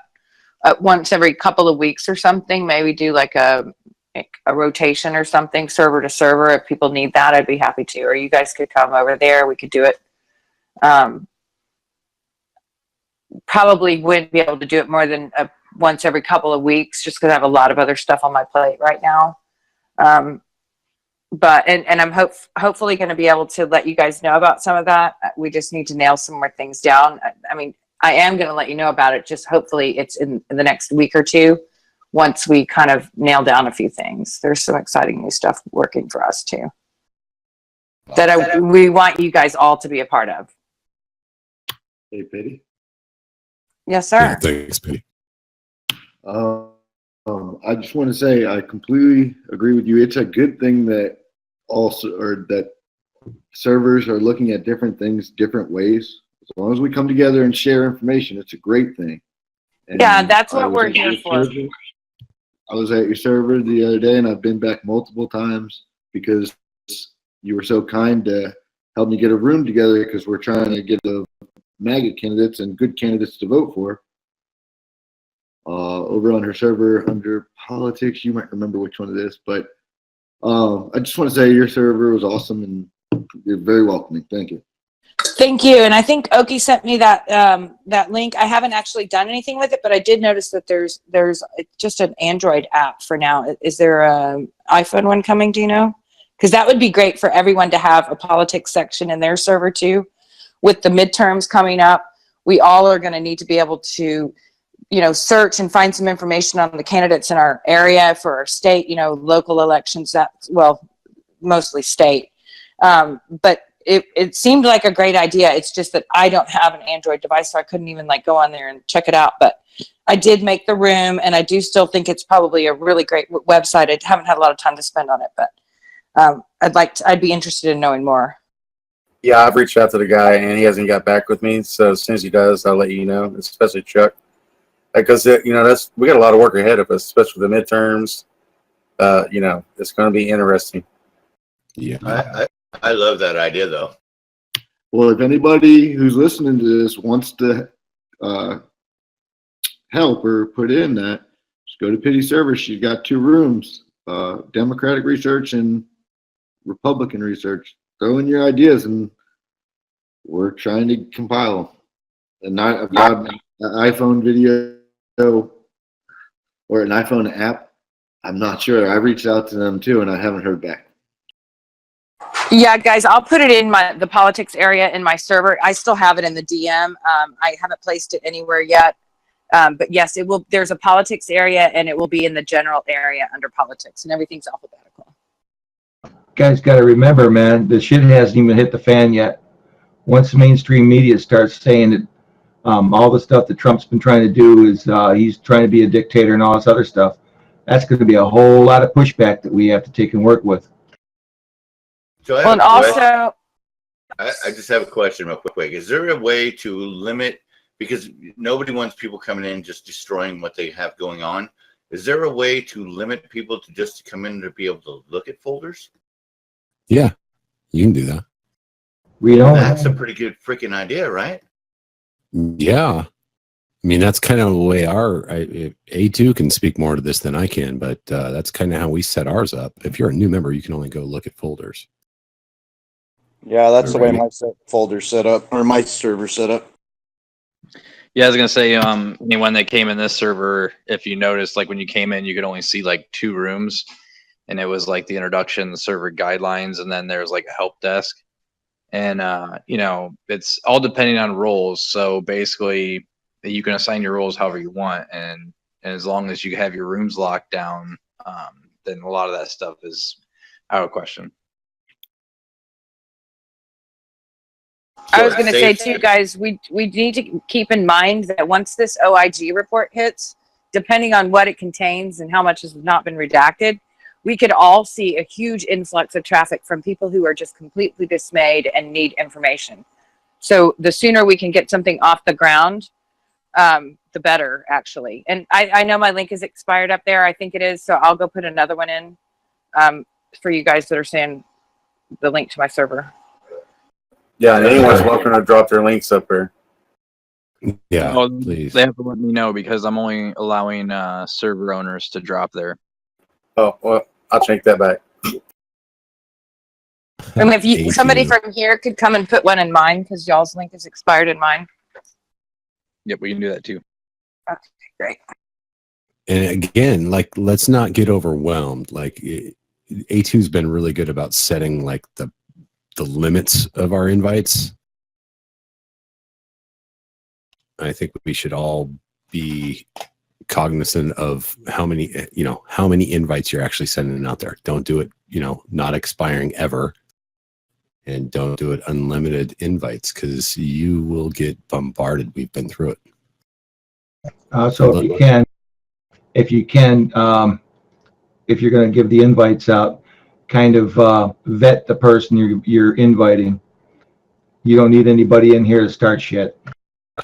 once every couple of weeks or something. Maybe do like a rotation or something, server to server. If people need that, I'd be happy to. Or you guys could come over there. We could do it. Probably wouldn't be able to do it more than once every couple of weeks, just because I have a lot of other stuff on my plate right now. But I'm hopefully going to be able to let you guys know about some of that. We just need to nail some more things down. I mean, I am going to let you know about it. Just hopefully it's in the next week or two, once we kind of nail down a few things. There's some exciting new stuff working for us too, that we want you guys all to be a part of. Hey, Pity. Yes, sir. Yeah, thanks, Pity. I just want to say I completely agree with you. It's a good thing that that servers are looking at different things different ways. As long as we come together and share information, it's a great thing. And yeah, that's what we're here for. I was at your server the other day, and I've been back multiple times because you were so kind to help me get a room together, because we're trying to get the MAGA candidates and good candidates to vote for. Over on her server under politics, you might remember which one it is, but I just want to say your server was awesome and you're very welcoming. Thank you. Thank you. And I think Oki sent me that that link. I haven't actually done anything with it, but I did notice that there's just an Android app for now. Is there an iPhone one coming? Do you know? Because that would be great for everyone to have a politics section in their server too. With the midterms coming up, we all are going to need to be able to, search and find some information on the candidates in our area for our state, local elections, mostly state. But it seemed like a great idea. It's just that I don't have an Android device, so I couldn't even like go on there and check it out. But I did make the room, and I do still think it's probably a really great website. I haven't had a lot of time to spend on it, but I'd be interested in knowing more. Yeah, I've reached out to the guy, and he hasn't got back with me. So as soon as he does, I'll let you know, especially Chuck. Because we got a lot of work ahead of us, especially the midterms. It's going to be interesting. Yeah, I love that idea, though. Well, if anybody who's listening to this wants to help or put in that, just go to Pity Server. She's got 2 rooms, Democratic research and Republican research. Throw in your ideas, and we're trying to compile them. And I've got an iPhone video or an iPhone app. I'm not sure. I reached out to them too, and I haven't heard back. Yeah, guys, I'll put it in the politics area in my server. I still have it in the DM. I haven't placed it anywhere yet. But yes, it will. There's a politics area, and it will be in the general area under politics, and everything's alphabetical. Guys, got to remember, man, the shit hasn't even hit the fan yet. Once the mainstream media starts saying that all the stuff that Trump's been trying to do is he's trying to be a dictator and all this other stuff, that's going to be a whole lot of pushback that we have to take and work with. So Well, and also, I just have a question real quick. Is there a way to limit, because nobody wants people coming in just destroying what they have going on. Is there a way to limit people to just come in to be able to look at folders? Yeah, you can do that. We don't. That's a pretty good freaking idea, right? Yeah. I mean, that's kind of the way A2 can speak more to this than I can, but that's kind of how we set ours up. If you're a new member, you can only go look at folders. Yeah, that's the way Right. my folder's set up, or my server set up. Yeah, I was gonna say, when they came in this server, if you noticed, like when you came in, you could only see like 2 rooms, and it was like the introduction, the server guidelines, and then there's like a help desk, and it's all depending on roles. So basically, you can assign your roles however you want, and as long as you have your rooms locked down, then a lot of that stuff is out of question. I was going to say too, guys, we need to keep in mind that once this OIG report hits, depending on what it contains and how much has not been redacted, we could all see a huge influx of traffic from people who are just completely dismayed and need information. So the sooner we can get something off the ground, the better, actually. And I know my link is expired up there. I think it is. So I'll go put another one in for you guys that are saying the link to my server. Yeah, and anyone's welcome to drop their links up here. Yeah, Well, please. they have to let me know because I'm only allowing server owners to drop there. Oh, well, I'll take that back. And if somebody A2. from here could come and put one in mine, because y'all's link is expired in mine. Yep, we can do that too. Okay, great. And again, like, let's not get overwhelmed. Like, A2's been really good about setting like the limits of our invites. I think we should all be cognizant of how many invites you're actually sending out there. Don't do it, not expiring ever. And don't do it unlimited invites, because you will get bombarded. We've been through it. So if you can, if you're going to give the invites out, kind of vet the person you're inviting. You don't need anybody in here to start shit.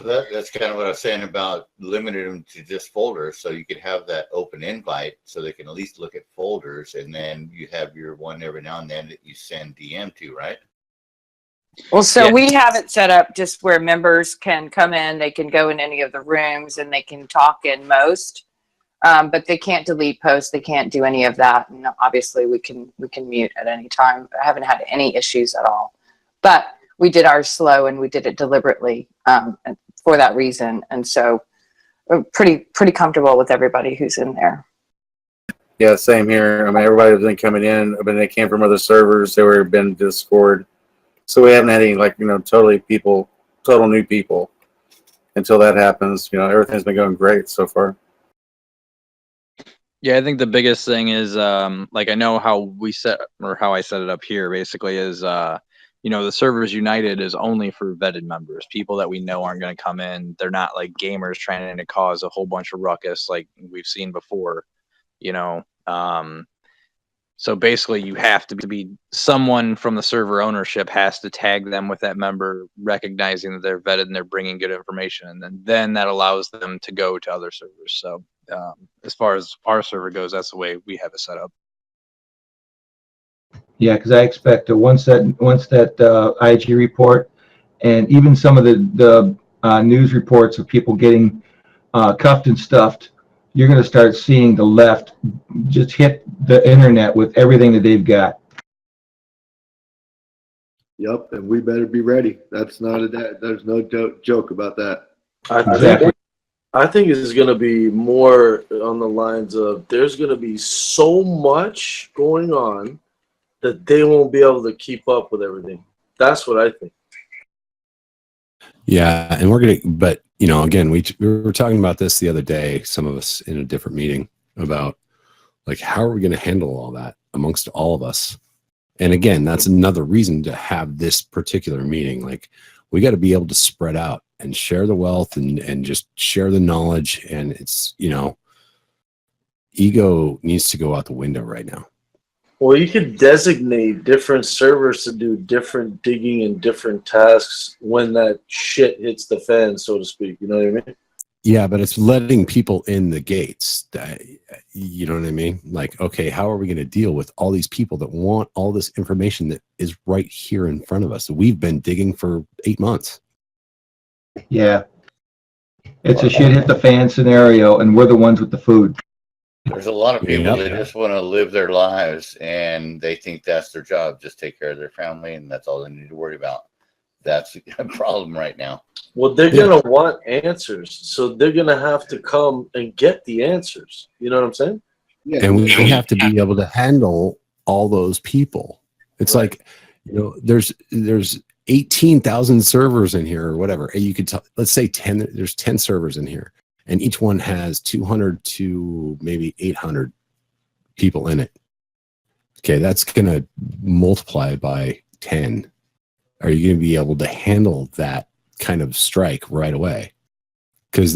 That's kind of what I was saying about limiting them to just folders, so you could have that open invite so they can at least look at folders, and then you have your one every now and then that you send DM to, right? Well, so Yeah. we have it set up just where members can come in, they can go in any of the rooms, and they can talk in most, but they can't delete posts, they can't do any of that. And obviously, we can mute at any time. I haven't had any issues at all, but we did ours slow and we did it deliberately for that reason. And so, we're pretty comfortable with everybody who's in there. Yeah, same here. I mean, everybody has been coming in. I mean, they came from other servers. They were been Discord. So we haven't had any total new people. Until that happens, everything's been going great so far. Yeah, I think the biggest thing is I know how I set it up here basically is the Servers United is only for vetted members, people that we know aren't going to come in. They're not like gamers trying to cause a whole bunch of ruckus like we've seen before, so basically you have to be someone from the server ownership has to tag them with that member, recognizing that they're vetted and they're bringing good information, and then that allows them to go to other servers. So as far as our server goes, that's the way we have it set up. Yeah, because I expect once that IG report and even some of the news reports of people getting cuffed and stuffed, you're going to start seeing the left just hit the internet with everything that they've got. Yep, and we better be ready. There's no joke about that. I think it's going to be more on the lines of there's going to be so much going on that they won't be able to keep up with everything. That's what I think. Yeah, and but you know, again, we were talking about this the other day, some of us in a different meeting, about like how are we going to handle all that amongst all of us? And again, that's another reason to have this particular meeting. Like, we got to be able to spread out and share the wealth and just share the knowledge. And it's, you know, ego needs to go out the window right now. Well, you could designate different servers to do different digging and different tasks when that shit hits the fan, so to speak. You know what I mean? Yeah, but it's letting people in the gates. You know what I mean? Like, okay, how are we going to deal with all these people that want all this information that is right here in front of us? We've been digging for 8 months. Yeah. It's a shit hit the fan scenario, and we're the ones with the food. There's a lot of people Yep. that just want to live their lives and they think that's their job. Just take care of their family and that's all they need to worry about. That's a problem right now. Well, they're going to want answers. So they're going to have to come and get the answers. You know what I'm saying? Yeah. And we have to be able to handle all those people. It's like, you know, there's 18,000 servers in here or whatever. And you could let's say there's 10 servers in here, and each one has 200 to maybe 800 people in it. Okay, that's going to multiply by 10. Are you going to be able to handle that kind of strike right away? Because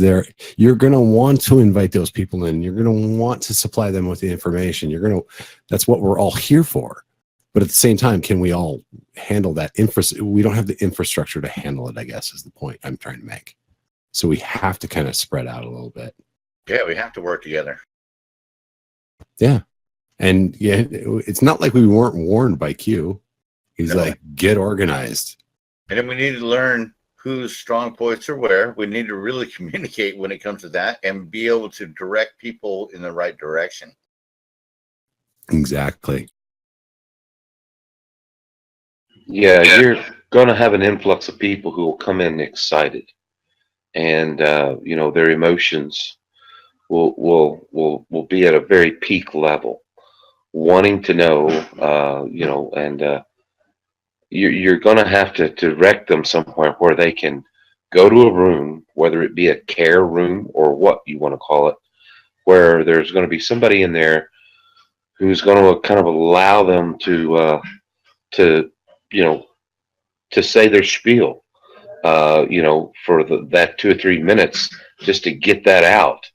you're going to want to invite those people in. You're going to want to supply them with the information. That's what we're all here for. But at the same time, can we all handle that we don't have the infrastructure to handle it, I guess, is the point I'm trying to make. So we have to kind of spread out a little bit. Yeah, we have to work together. Yeah. And yeah, it's not like we weren't warned by Q. He's like, get organized. And then we need to learn whose strong points are where. We need to really communicate when it comes to that and be able to direct people in the right direction. Exactly. Yeah, you're going to have an influx of people who will come in excited, and you know, their emotions will be at a very peak level, wanting to know, you know, and you're going to have to direct them somewhere where they can go to a room, whether it be a care room or what you want to call it, where there's going to be somebody in there who's going to kind of allow them to you know, to say their spiel, you know, for that 2 or 3 minutes, just to get that out.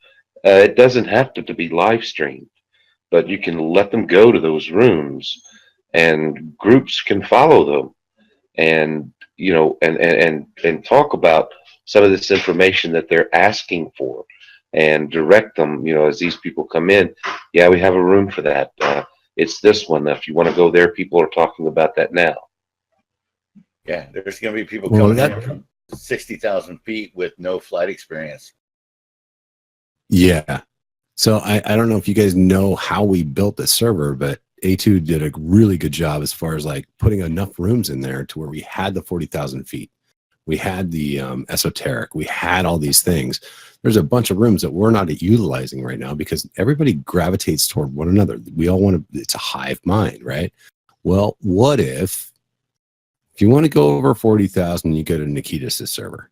It doesn't have to be live streamed, but you can let them go to those rooms, and groups can follow them, and you know, and talk about some of this information that they're asking for, and direct them. You know, as these people come in, yeah, we have a room for that. It's this one. If you want to go there, people are talking about that now. Yeah, there's going to be people coming in from 60,000 feet with no flight experience. Yeah. So I don't know if you guys know how we built this server, but A2 did a really good job as far as like putting enough rooms in there to where we had the 40,000 feet. We had the esoteric. We had all these things. There's a bunch of rooms that we're not utilizing right now because everybody gravitates toward one another. We all want to, it's a hive mind, right? Well, what if you want to go over 40,000, you go to Nikita's server?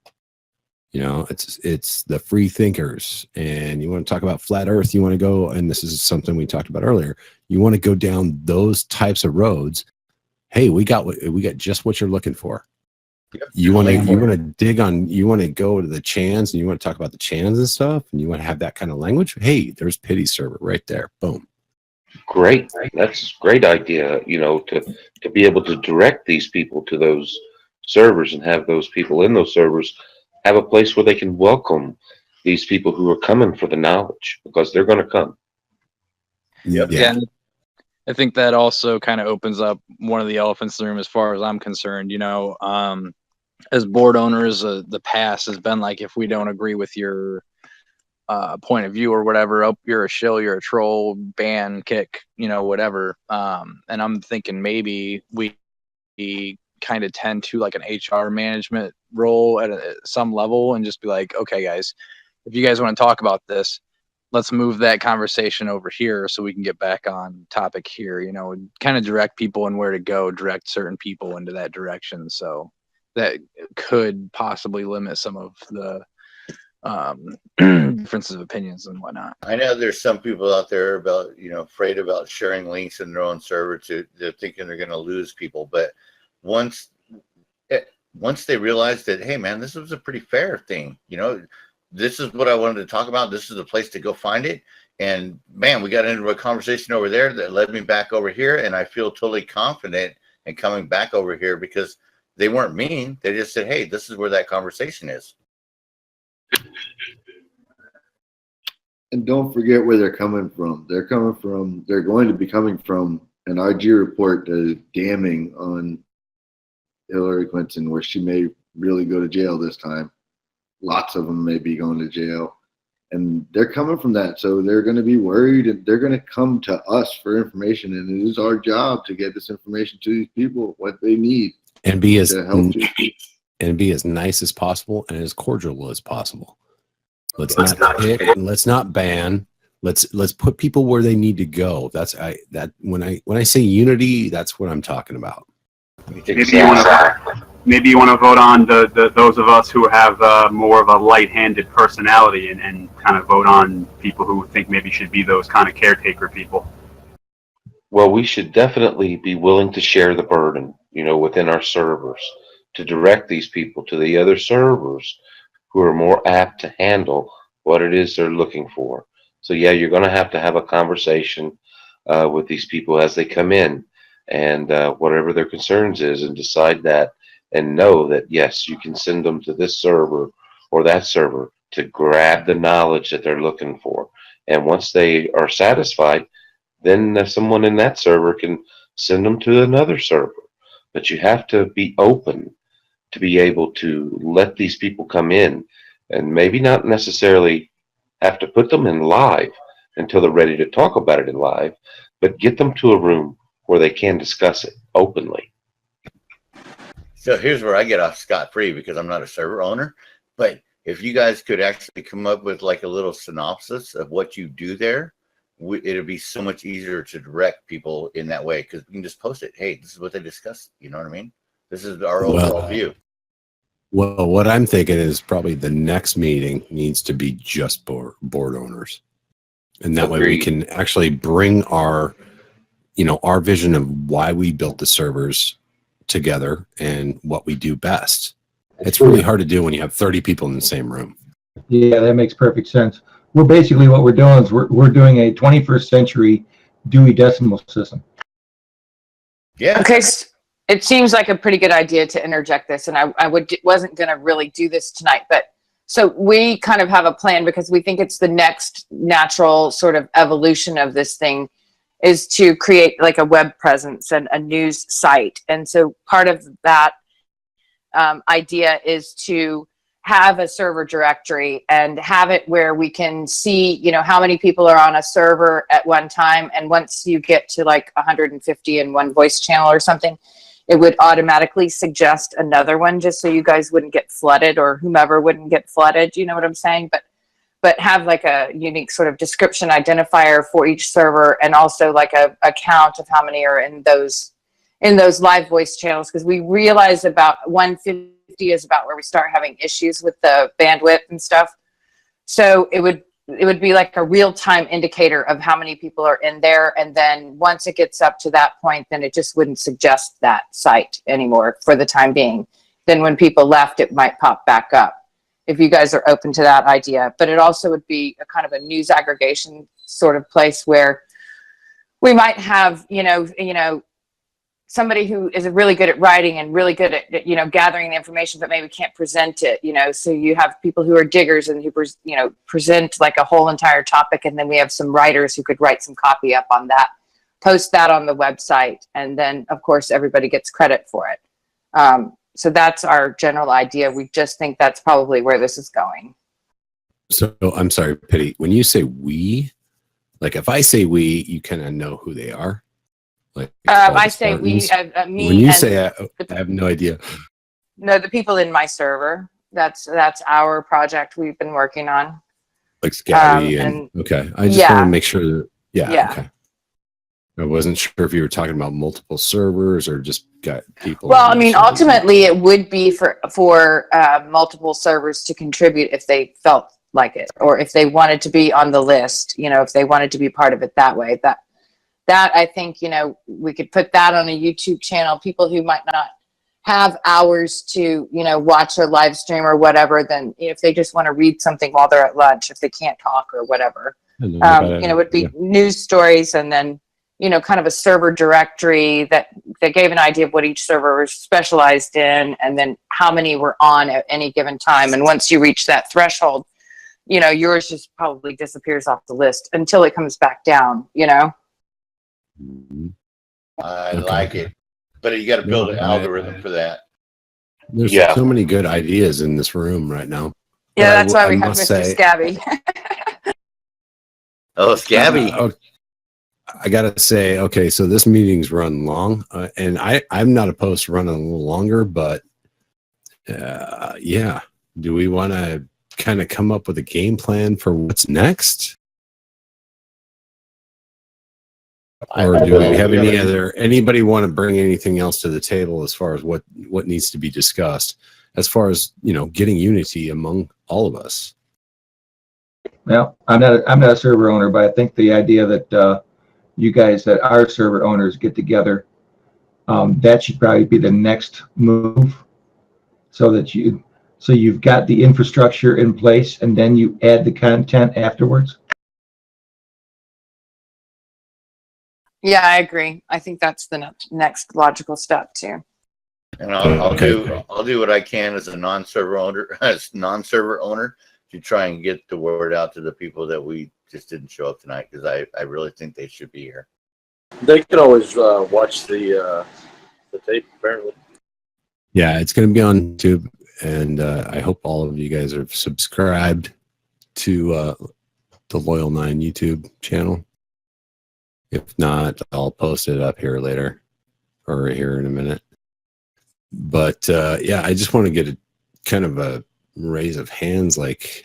You know, it's the free thinkers, and you want to talk about flat earth, you want to go, and this is something we talked about earlier, you want to go down those types of roads. Hey, we got just what you're looking for. Yep. You want to dig on, you want to go to the Chans, and you want to talk about the Chans and stuff, and you want to have that kind of language. Hey, there's Pity's server right there. Boom. Great. That's a great idea, you know, to be able to direct these people to those servers and have those people in those servers have a place where they can welcome these people who are coming for the knowledge, because they're going to come. Yep. Yeah. I think that also kind of opens up one of the elephants in the room as far as I'm concerned. You know, as board owners, the past has been like, if we don't agree with your point of view or whatever, oh, you're a shill, you're a troll, ban, kick, you know, whatever. And I'm thinking maybe we kind of tend to like an HR management role at some level and just be like, okay, guys, if you guys want to talk about this, let's move that conversation over here so we can get back on topic here, you know, and kind of direct people and where to go, direct certain people into that direction. So that could possibly limit some of the differences of opinions and whatnot. I know there's some people out there about, afraid about sharing links in their own server they're thinking they're going to lose people. But once they realize that, hey man, this was a pretty fair thing, this is what I wanted to talk about. This is the place to go find it. And man, we got into a conversation over there that led me back over here. And I feel totally confident in coming back over here because they weren't mean. They just said, hey, this is where that conversation is. And don't forget where they're coming from. They're going to be coming from an RG report that is damning on Hillary Clinton, where she may really go to jail this time. Lots of them may be going to jail. And they're coming from that. So they're going to be worried, and they're going to come to us for information. And it is our job to get this information to these people, what they need. And be as to help nice as possible and as cordial as possible. Let's not pick and let's not ban. Let's put people where they need to go. When I say unity, that's what I'm talking about. Maybe you want to vote on those of us who have more of a light-handed personality and kind of vote on people who think maybe should be those kind of caretaker people. Well, we should definitely be willing to share the burden, within our servers, to direct these people to the other servers who are more apt to handle what it is they're looking for. So yeah, you're going to have a conversation with these people as they come in, and whatever their concerns is, and decide that, and know that yes, you can send them to this server or that server to grab the knowledge that they're looking for. And once they are satisfied, then someone in that server can send them to another server. But you have to be open to be able to let these people come in, and maybe not necessarily have to put them in live until they're ready to talk about it in live, but get them to a room where they can discuss it openly. So here's where I get off scot-free because I'm not a server owner. But if you guys could actually come up with like a little synopsis of what you do there, it'd be so much easier to direct people in that way, because we can just post it. Hey, this is what they discussed. You know what I mean? This is our overall view. Well, what I'm thinking is probably the next meeting needs to be just board owners. And that way we can actually bring our vision of why we built the servers together and what we do best. It's really hard to do when you have 30 people in the same room. Yeah, that makes perfect sense. We're basically, what we're doing is we're doing a 21st century Dewey Decimal System. Yeah. Okay. It seems like a pretty good idea to interject this, and I wasn't going to really do this tonight, but so we kind of have a plan because we think it's the next natural sort of evolution of this thing is to create like a web presence and a news site. And so part of that idea is to have a server directory and have it where we can see, how many people are on a server at one time. And once you get to like 150 in one voice channel or something, it would automatically suggest another one just so you guys wouldn't get flooded, or whomever wouldn't get flooded. You know what I'm saying? But have like a unique sort of description identifier for each server, and also like a count of how many are in those live voice channels, because we realize about 150 is about where we start having issues with the bandwidth and stuff. So it would be like a real-time indicator of how many people are in there, and then once it gets up to that point, then it just wouldn't suggest that site anymore for the time being. Then when people left, it might pop back up, if you guys are open to that idea. But it also would be a kind of a news aggregation sort of place where we might have, somebody who is really good at writing and really good at, gathering the information, but maybe can't present it, so you have people who are diggers and who, present like a whole entire topic. And then we have some writers who could write some copy up on that, post that on the website. And then of course, everybody gets credit for it. So that's our general idea. We just think that's probably where this is going. So I'm sorry, Pitty, when you say we, like if I say we, you kind of know who they are. Like I say we, me. When you say I have no idea. No, the people in my server. That's our project we've been working on. Like Scabby and okay. I just want to make sure that, yeah. Okay. I wasn't sure if you were talking about multiple servers or just got people. Well, I mean, ultimately, it would be for multiple servers to contribute if they felt like it, or if they wanted to be on the list. You know, if they wanted to be part of it that way. That I think, you know, we could put that on a YouTube channel. People who might not have hours to, you know, watch a live stream or whatever, then, you know, if they just want to read something while they're at lunch, if they can't talk or whatever, you know, it would be news stories, and then, you know, kind of a server directory that gave an idea of what each server was specialized in, and then how many were on at any given time. And once you reach that threshold, you know, yours just probably disappears off the list until it comes back down, you know? I like it. But you got to build an algorithm for that. There's so many good ideas in this room right now. Yeah, that's why we have Mr. Scabby. Oh, Scabby. I gotta say, okay, so this meeting's run long, and I'm not opposed to running a little longer, but yeah, do we want to kind of come up with a game plan for what's next, or do we have anybody want to bring anything else to the table as far as what needs to be discussed, as far as, you know, getting unity among all of us? Well, I'm not a server owner, but I think the idea that you guys that are server owners get together, that should probably be the next move, so that you've got the infrastructure in place, and then you add the content afterwards. Yeah, I agree. I think that's the next logical step too. And I'll do what I can as a non-server owner to try and get the word out to the people that we just didn't show up tonight, because I really think they should be here. They can always watch the tape, apparently. Yeah, it's going to be on YouTube, and I hope all of you guys are subscribed to the Loyal 9 YouTube channel. If not, I'll post it up here later, or here in a minute. But yeah, I just want to get a kind of a raise of hands, like,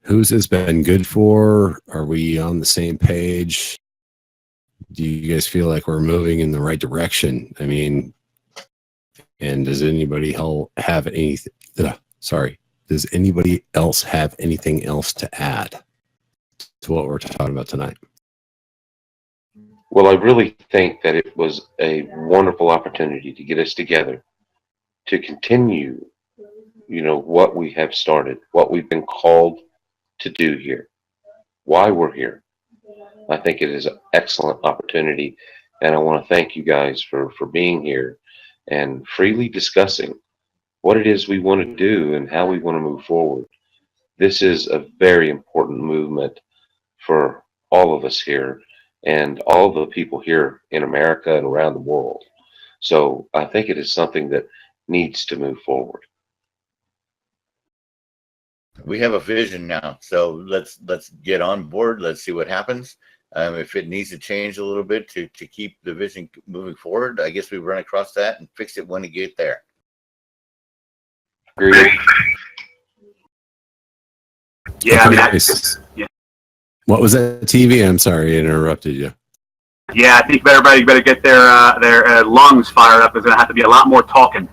who's this been good for? Are we on the same page? Do you guys feel like we're moving in the right direction? I mean, and does anybody have anything? Does anybody else have anything else to add to what we're talking about tonight? Well, I really think that it was a wonderful opportunity to get us together to continue, you know, what we have started, what we've been called to do here, why we're here. I think it is an excellent opportunity, and I want to thank you guys for being here and freely discussing what it is we want to do and how we want to move forward. This is a very important movement for all of us here and all the people here in America and around the world. So I think it is something that needs to move forward. We have a vision now, so let's get on board. Let's see what happens. If it needs to change a little bit to keep the vision moving forward, I guess we run across that and fix it when we get there. Agreed. Yeah, Okay, I mean, yeah. What was that, TV? I'm sorry, I interrupted you. yeah, I think everybody better get their lungs fired up. There's going to have to be a lot more talking.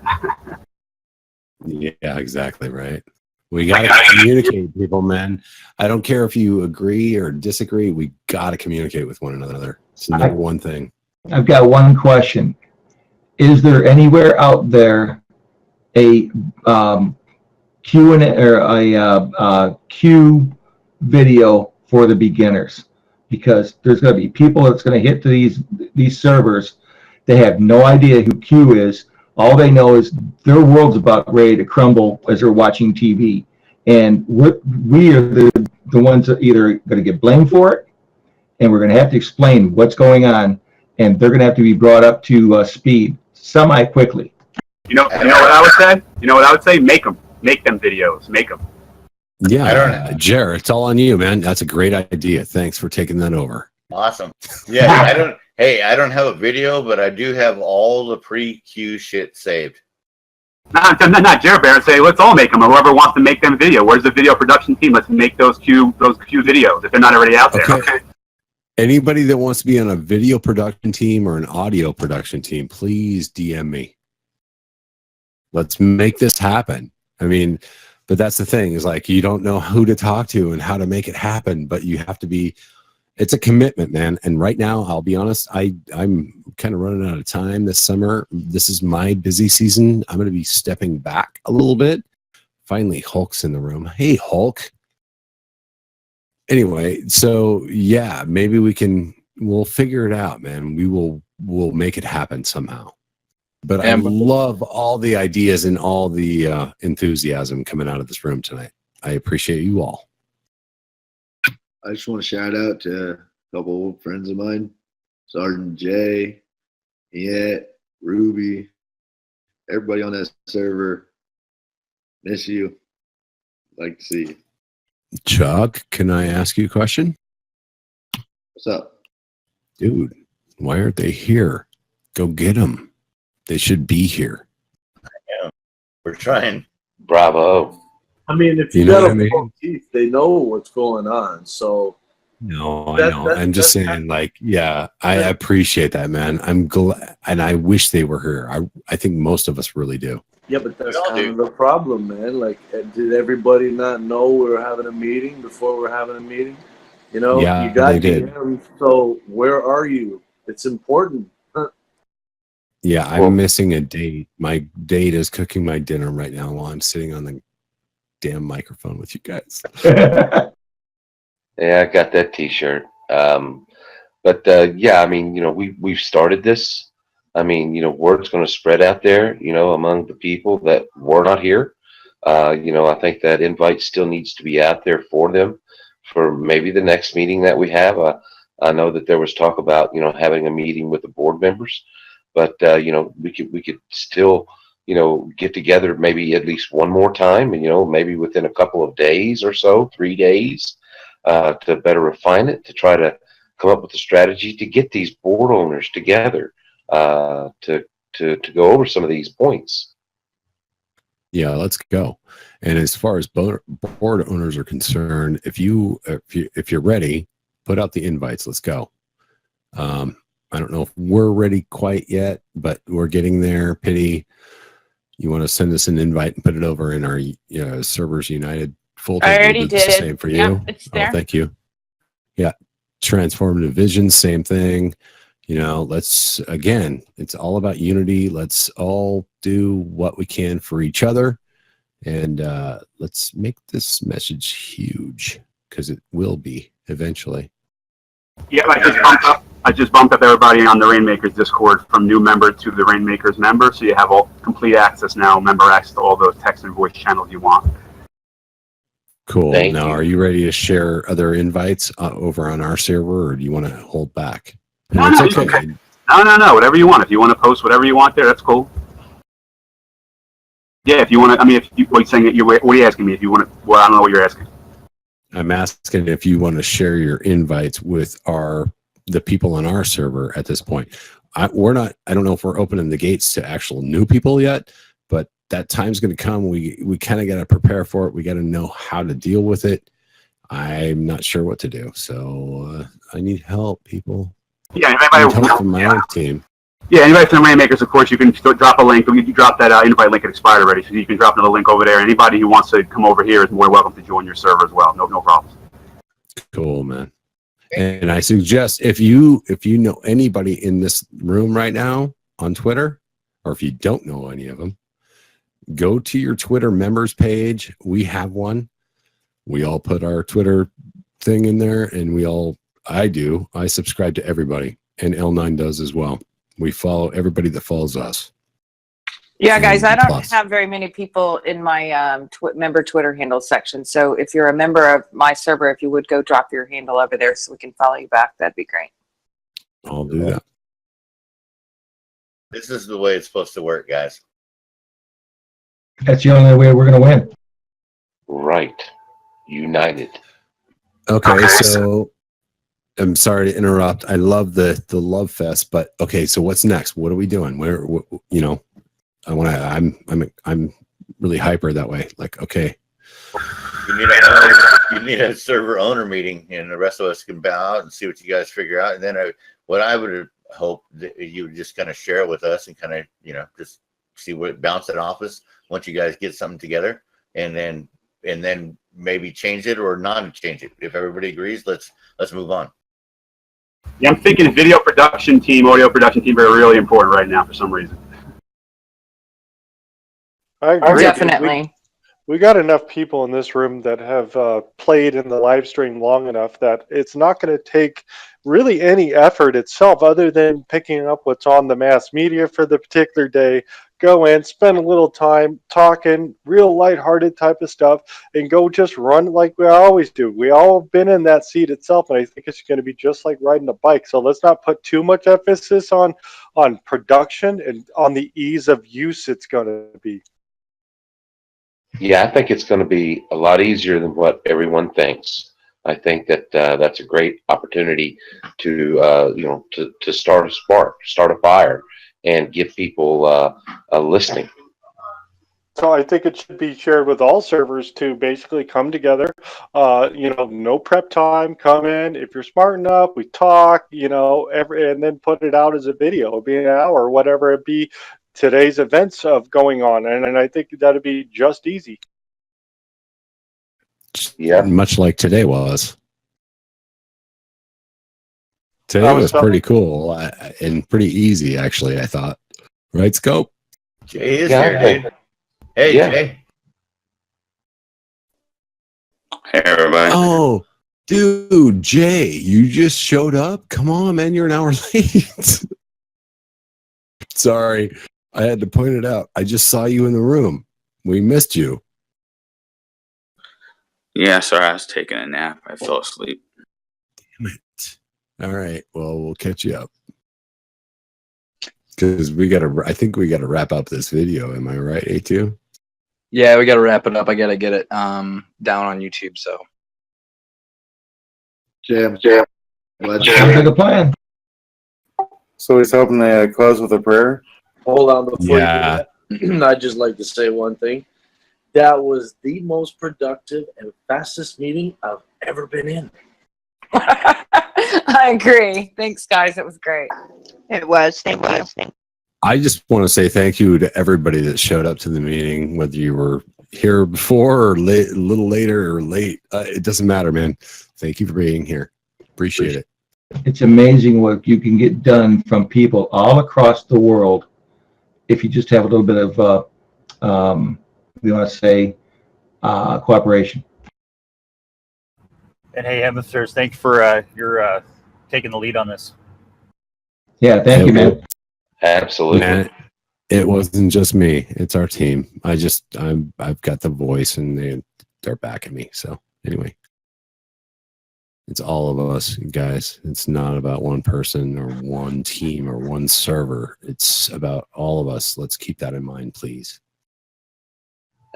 Yeah, exactly right. We got to communicate, people, man. I don't care if you agree or disagree. We got to communicate with one another. It's the number one thing. I've got one question. Is there anywhere out there a Q&A or a Q video for the beginners? Because there's going to be people that's going to hit to these servers. They have no idea who Q is. All they know is their world's about ready to crumble as they're watching TV. And we are the ones that either going to get blamed for it, and we're going to have to explain what's going on, and they're going to have to be brought up to speed semi-quickly. You know what I would say? You know what I would say? Make them videos. Make them. Yeah, Jer, it's all on you, man. That's a great idea. Thanks for taking that over. Awesome. Yeah, I don't have a video, but I do have all the pre-Q shit saved. Not Jared Bear. Say, let's all make them. Or whoever wants to make them video. Where's the video production team? Let's make those Q videos if they're not already out there. Okay. Anybody that wants to be on a video production team or an audio production team, please DM me. Let's make this happen. I mean, but that's the thing, is like, you don't know who to talk to and how to make it happen, but you have to be, it's a commitment, man. And right now, I'll be honest, I'm kind of running out of time this summer. This is my busy season. I'm going to be stepping back a little bit. Finally, Hulk's in the room. Hey, Hulk. Anyway, so yeah, maybe we'll figure it out, man. We'll make it happen somehow. But I love all the ideas and all the enthusiasm coming out of this room tonight. I appreciate you all. I just want to shout out to a couple old friends of mine, Sergeant Jay, Yet, Ruby, everybody on that server. Miss you. Like to see you. Chuck, can I ask you a question? What's up? Dude, why aren't they here? Go get them. They should be here. Yeah, we're trying. Bravo. I mean, if You you, know got what a I mean? full teeth, they know what's going on. So No, I know. I'm just saying, like, yeah, I appreciate that, man. I'm glad, and I wish they were here. I think most of us really do. yeah, but that's kind of the problem, man. Like, did everybody not know we were having a meeting before we were having a meeting? You know, Yeah, you got they did. DMs, so where are you? It's important. Yeah, I'm missing a date. My date is cooking my dinner right now while I'm sitting on the damn microphone with you guys. Yeah, I got that T-shirt. But yeah, I mean, you know, we've started this. I mean, you know, word's going to spread out there, you know, among the people that were not here. You know, I think that invite still needs to be out there for them for maybe the next meeting that we have. I know that there was talk about, you know, having a meeting with the board members, but you know, we could still, you know, get together maybe at least one more time, and you know, maybe within a couple of days or so, 3 days, to better refine it, to try to come up with a strategy to get these board owners together, to go over some of these points. Yeah, let's go. And as far as board owners are concerned, if you're ready, put out the invites. Let's go. I don't know if we're ready quite yet, but we're getting there. Pity, you want to send us an invite and put it over in our Servers United folder? I already We'll do did. the same for you. Yep, it's there. Oh, thank you. Yeah, Transformative Vision, same thing. You know, let's, again, it's all about unity. Let's all do what we can for each other, and let's make this message huge, because it will be eventually. Yeah, I just bumped up everybody on the Rainmakers Discord from new member to the Rainmakers member, so you have all complete access now, member access to all those text and voice channels you want. Cool. Thank Now, you. are you ready to share other invites over on our server, or do you want to hold back? No, And no, it's okay. No, whatever you want. If you want to post whatever you want there, that's cool. Yeah, if you want to, I mean, if you, what are you saying? What are you asking me? If you want to, well, I don't know what you're asking. I'm asking if you want to share your invites with the people on our server at this point. I don't know if we're opening the gates to actual new people yet, but that time's going to come. We kind of got to prepare for it. We got to know how to deal with it. I'm not sure what to do, so I need help, people. Yeah, I need help from my own team. Yeah, anybody from the Rainmakers, of course, you can drop a link. You drop that invite link. It expired already, so you can drop another link over there. Anybody who wants to come over here is more welcome to join your server as well. No problems. Cool, man. And I suggest if you know anybody in this room right now on Twitter, or if you don't know any of them, go to your Twitter members page. We have one. We all put our Twitter thing in there, and I subscribe to everybody, and L9 does as well. We follow everybody that follows us. Yeah, guys, I don't Plus. have very many people in my member Twitter handle section. So if you're a member of my server, if you would go drop your handle over there so we can follow you back, that'd be great. I'll do that. This is the way it's supposed to work, guys. That's the only way we're going to win. Right. United. Okay, so I'm sorry to interrupt. I love the love fest, but okay, so what's next? What are we doing? I'm really hyper that way. Like, okay, you need a server owner meeting, and the rest of us can bow out and see what you guys figure out. And then what I would hope that you would just kind of share it with us and kind of, just see what bounce it off us once you guys get something together, and then maybe change it or not change it. If everybody agrees, let's move on. Yeah, I'm thinking video production team, audio production team are really important right now for some reason. I agree. Definitely. We got enough people in this room that have played in the live stream long enough that it's not going to take really any effort itself other than picking up what's on the mass media for the particular day. Go in, spend a little time talking, real lighthearted type of stuff, and go just run like we always do. We all been in that seat itself, and I think it's going to be just like riding a bike. So let's not put too much emphasis on production and on the ease of use it's going to be. Yeah, I think it's going to be a lot easier than what everyone thinks. I think that that's a great opportunity to to start a spark, start a fire, and give people listening. So I think it should be shared with all servers to basically come together. No prep time. Come in if you're smart enough. We talk. And then put it out as a video. It'll be an hour, or whatever it be. Today's events of going on, and I think that'd be just easy. Yeah, much like today was. Today was pretty cool and pretty easy, actually. I thought, right, Scope? Jay is here, dude. Hey, Jay. Hey, everybody. Oh, dude, Jay, you just showed up. Come on, man, you're an hour late. Sorry. I had to point it out. I just saw you in the room. We missed you. Yeah, sorry, I was taking a nap. I fell asleep. Damn it. All right. Well, we'll catch you up. Because I think we gotta wrap up this video. Am I right, A2? Yeah, we gotta wrap it up. I gotta get it down on YouTube. So. Jam. Sounds like a plan. So he's hoping they close with a prayer. Hold on before Yeah. you do that. I'd just like to say one thing. That was the most productive and fastest meeting I've ever been in. I agree. Thanks, guys. It was great. It was. Thank you. I just want to say thank you to everybody that showed up to the meeting, whether you were here before or a little later or late. It doesn't matter, man. Thank you for being here. Appreciate it. It's amazing what you can get done from people all across the world if you just have a little bit of, we want to say, cooperation. And hey, Hemispheres, thanks for your taking the lead on this. Yeah, thank you, man. Absolutely. Man, it wasn't just me. It's our team. I've got the voice, and they're backing me. So anyway, it's all of us, guys. It's not about one person or one team or one server. It's about all of us. Let's keep that in mind, please.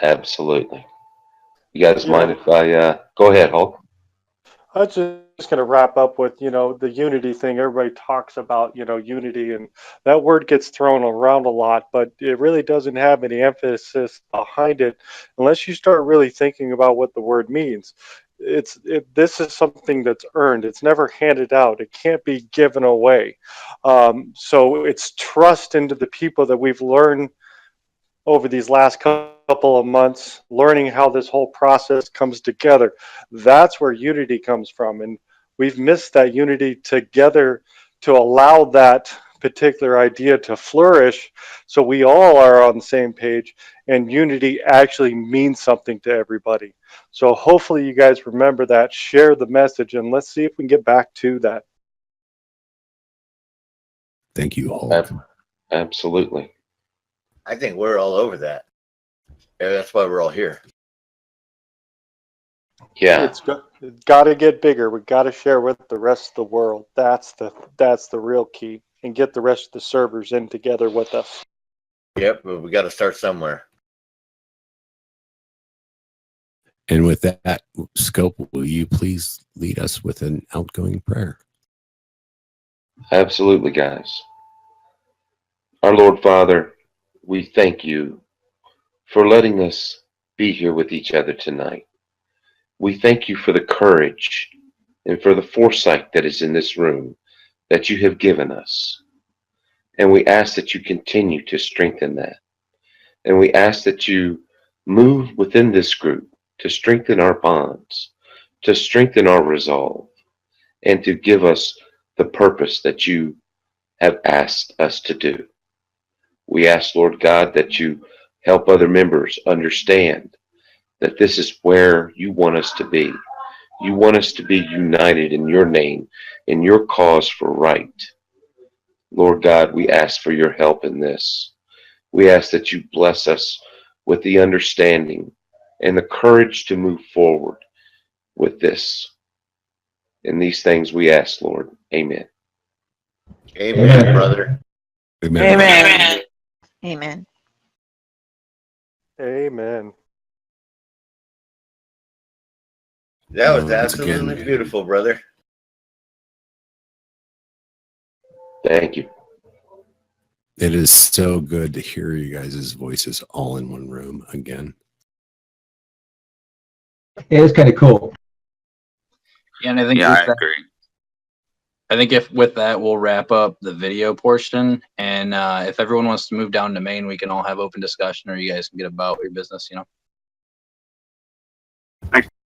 Absolutely. You guys mind if I go ahead, Hulk? I was just going to wrap up with, the unity thing. Everybody talks about, unity, and that word gets thrown around a lot, but it really doesn't have any emphasis behind it unless you start really thinking about what the word means. This is something that's earned. It's never handed out. It can't be given away. So it's trust into the people that we've learned over these last couple of months, learning how this whole process comes together. That's where unity comes from. And we've missed that unity together to allow that particular idea to flourish, so we all are on the same page and unity actually means something to everybody. So hopefully you guys remember that, share the message, and let's see if we can get back to that. Thank you all. Absolutely. I think we're all over that. Yeah, that's why we're all here. Yeah. It's got to get bigger. We got to share with the rest of the world. That's the real key, and get the rest of the servers in together with us. Yep, but we got to start somewhere. And with that, Scope, will you please lead us with an outgoing prayer? Absolutely, guys. Our Lord Father, we thank you for letting us be here with each other tonight. We thank you for the courage and for the foresight that is in this room that you have given us. And we ask that you continue to strengthen that. And we ask that you move within this group to strengthen our bonds, to strengthen our resolve, and to give us the purpose that you have asked us to do. We ask, Lord God, that you help other members understand that this is where you want us to be. You want us to be united in your name, in your cause for right. Lord God, we ask for your help in this. We ask that you bless us with the understanding and the courage to move forward with this. In these things we ask, Lord. Amen. Amen, brother. Amen. Amen. Amen. Amen. That was Once again, absolutely beautiful, brother. Thank you. it is so good to hear you guys' voices all in one room again. It is kind of cool. Yeah, and I think Yeah, with I that, agree. I think if with that we'll wrap up the video portion, and if everyone wants to move down to main, we can all have open discussion, or you guys can get about your business.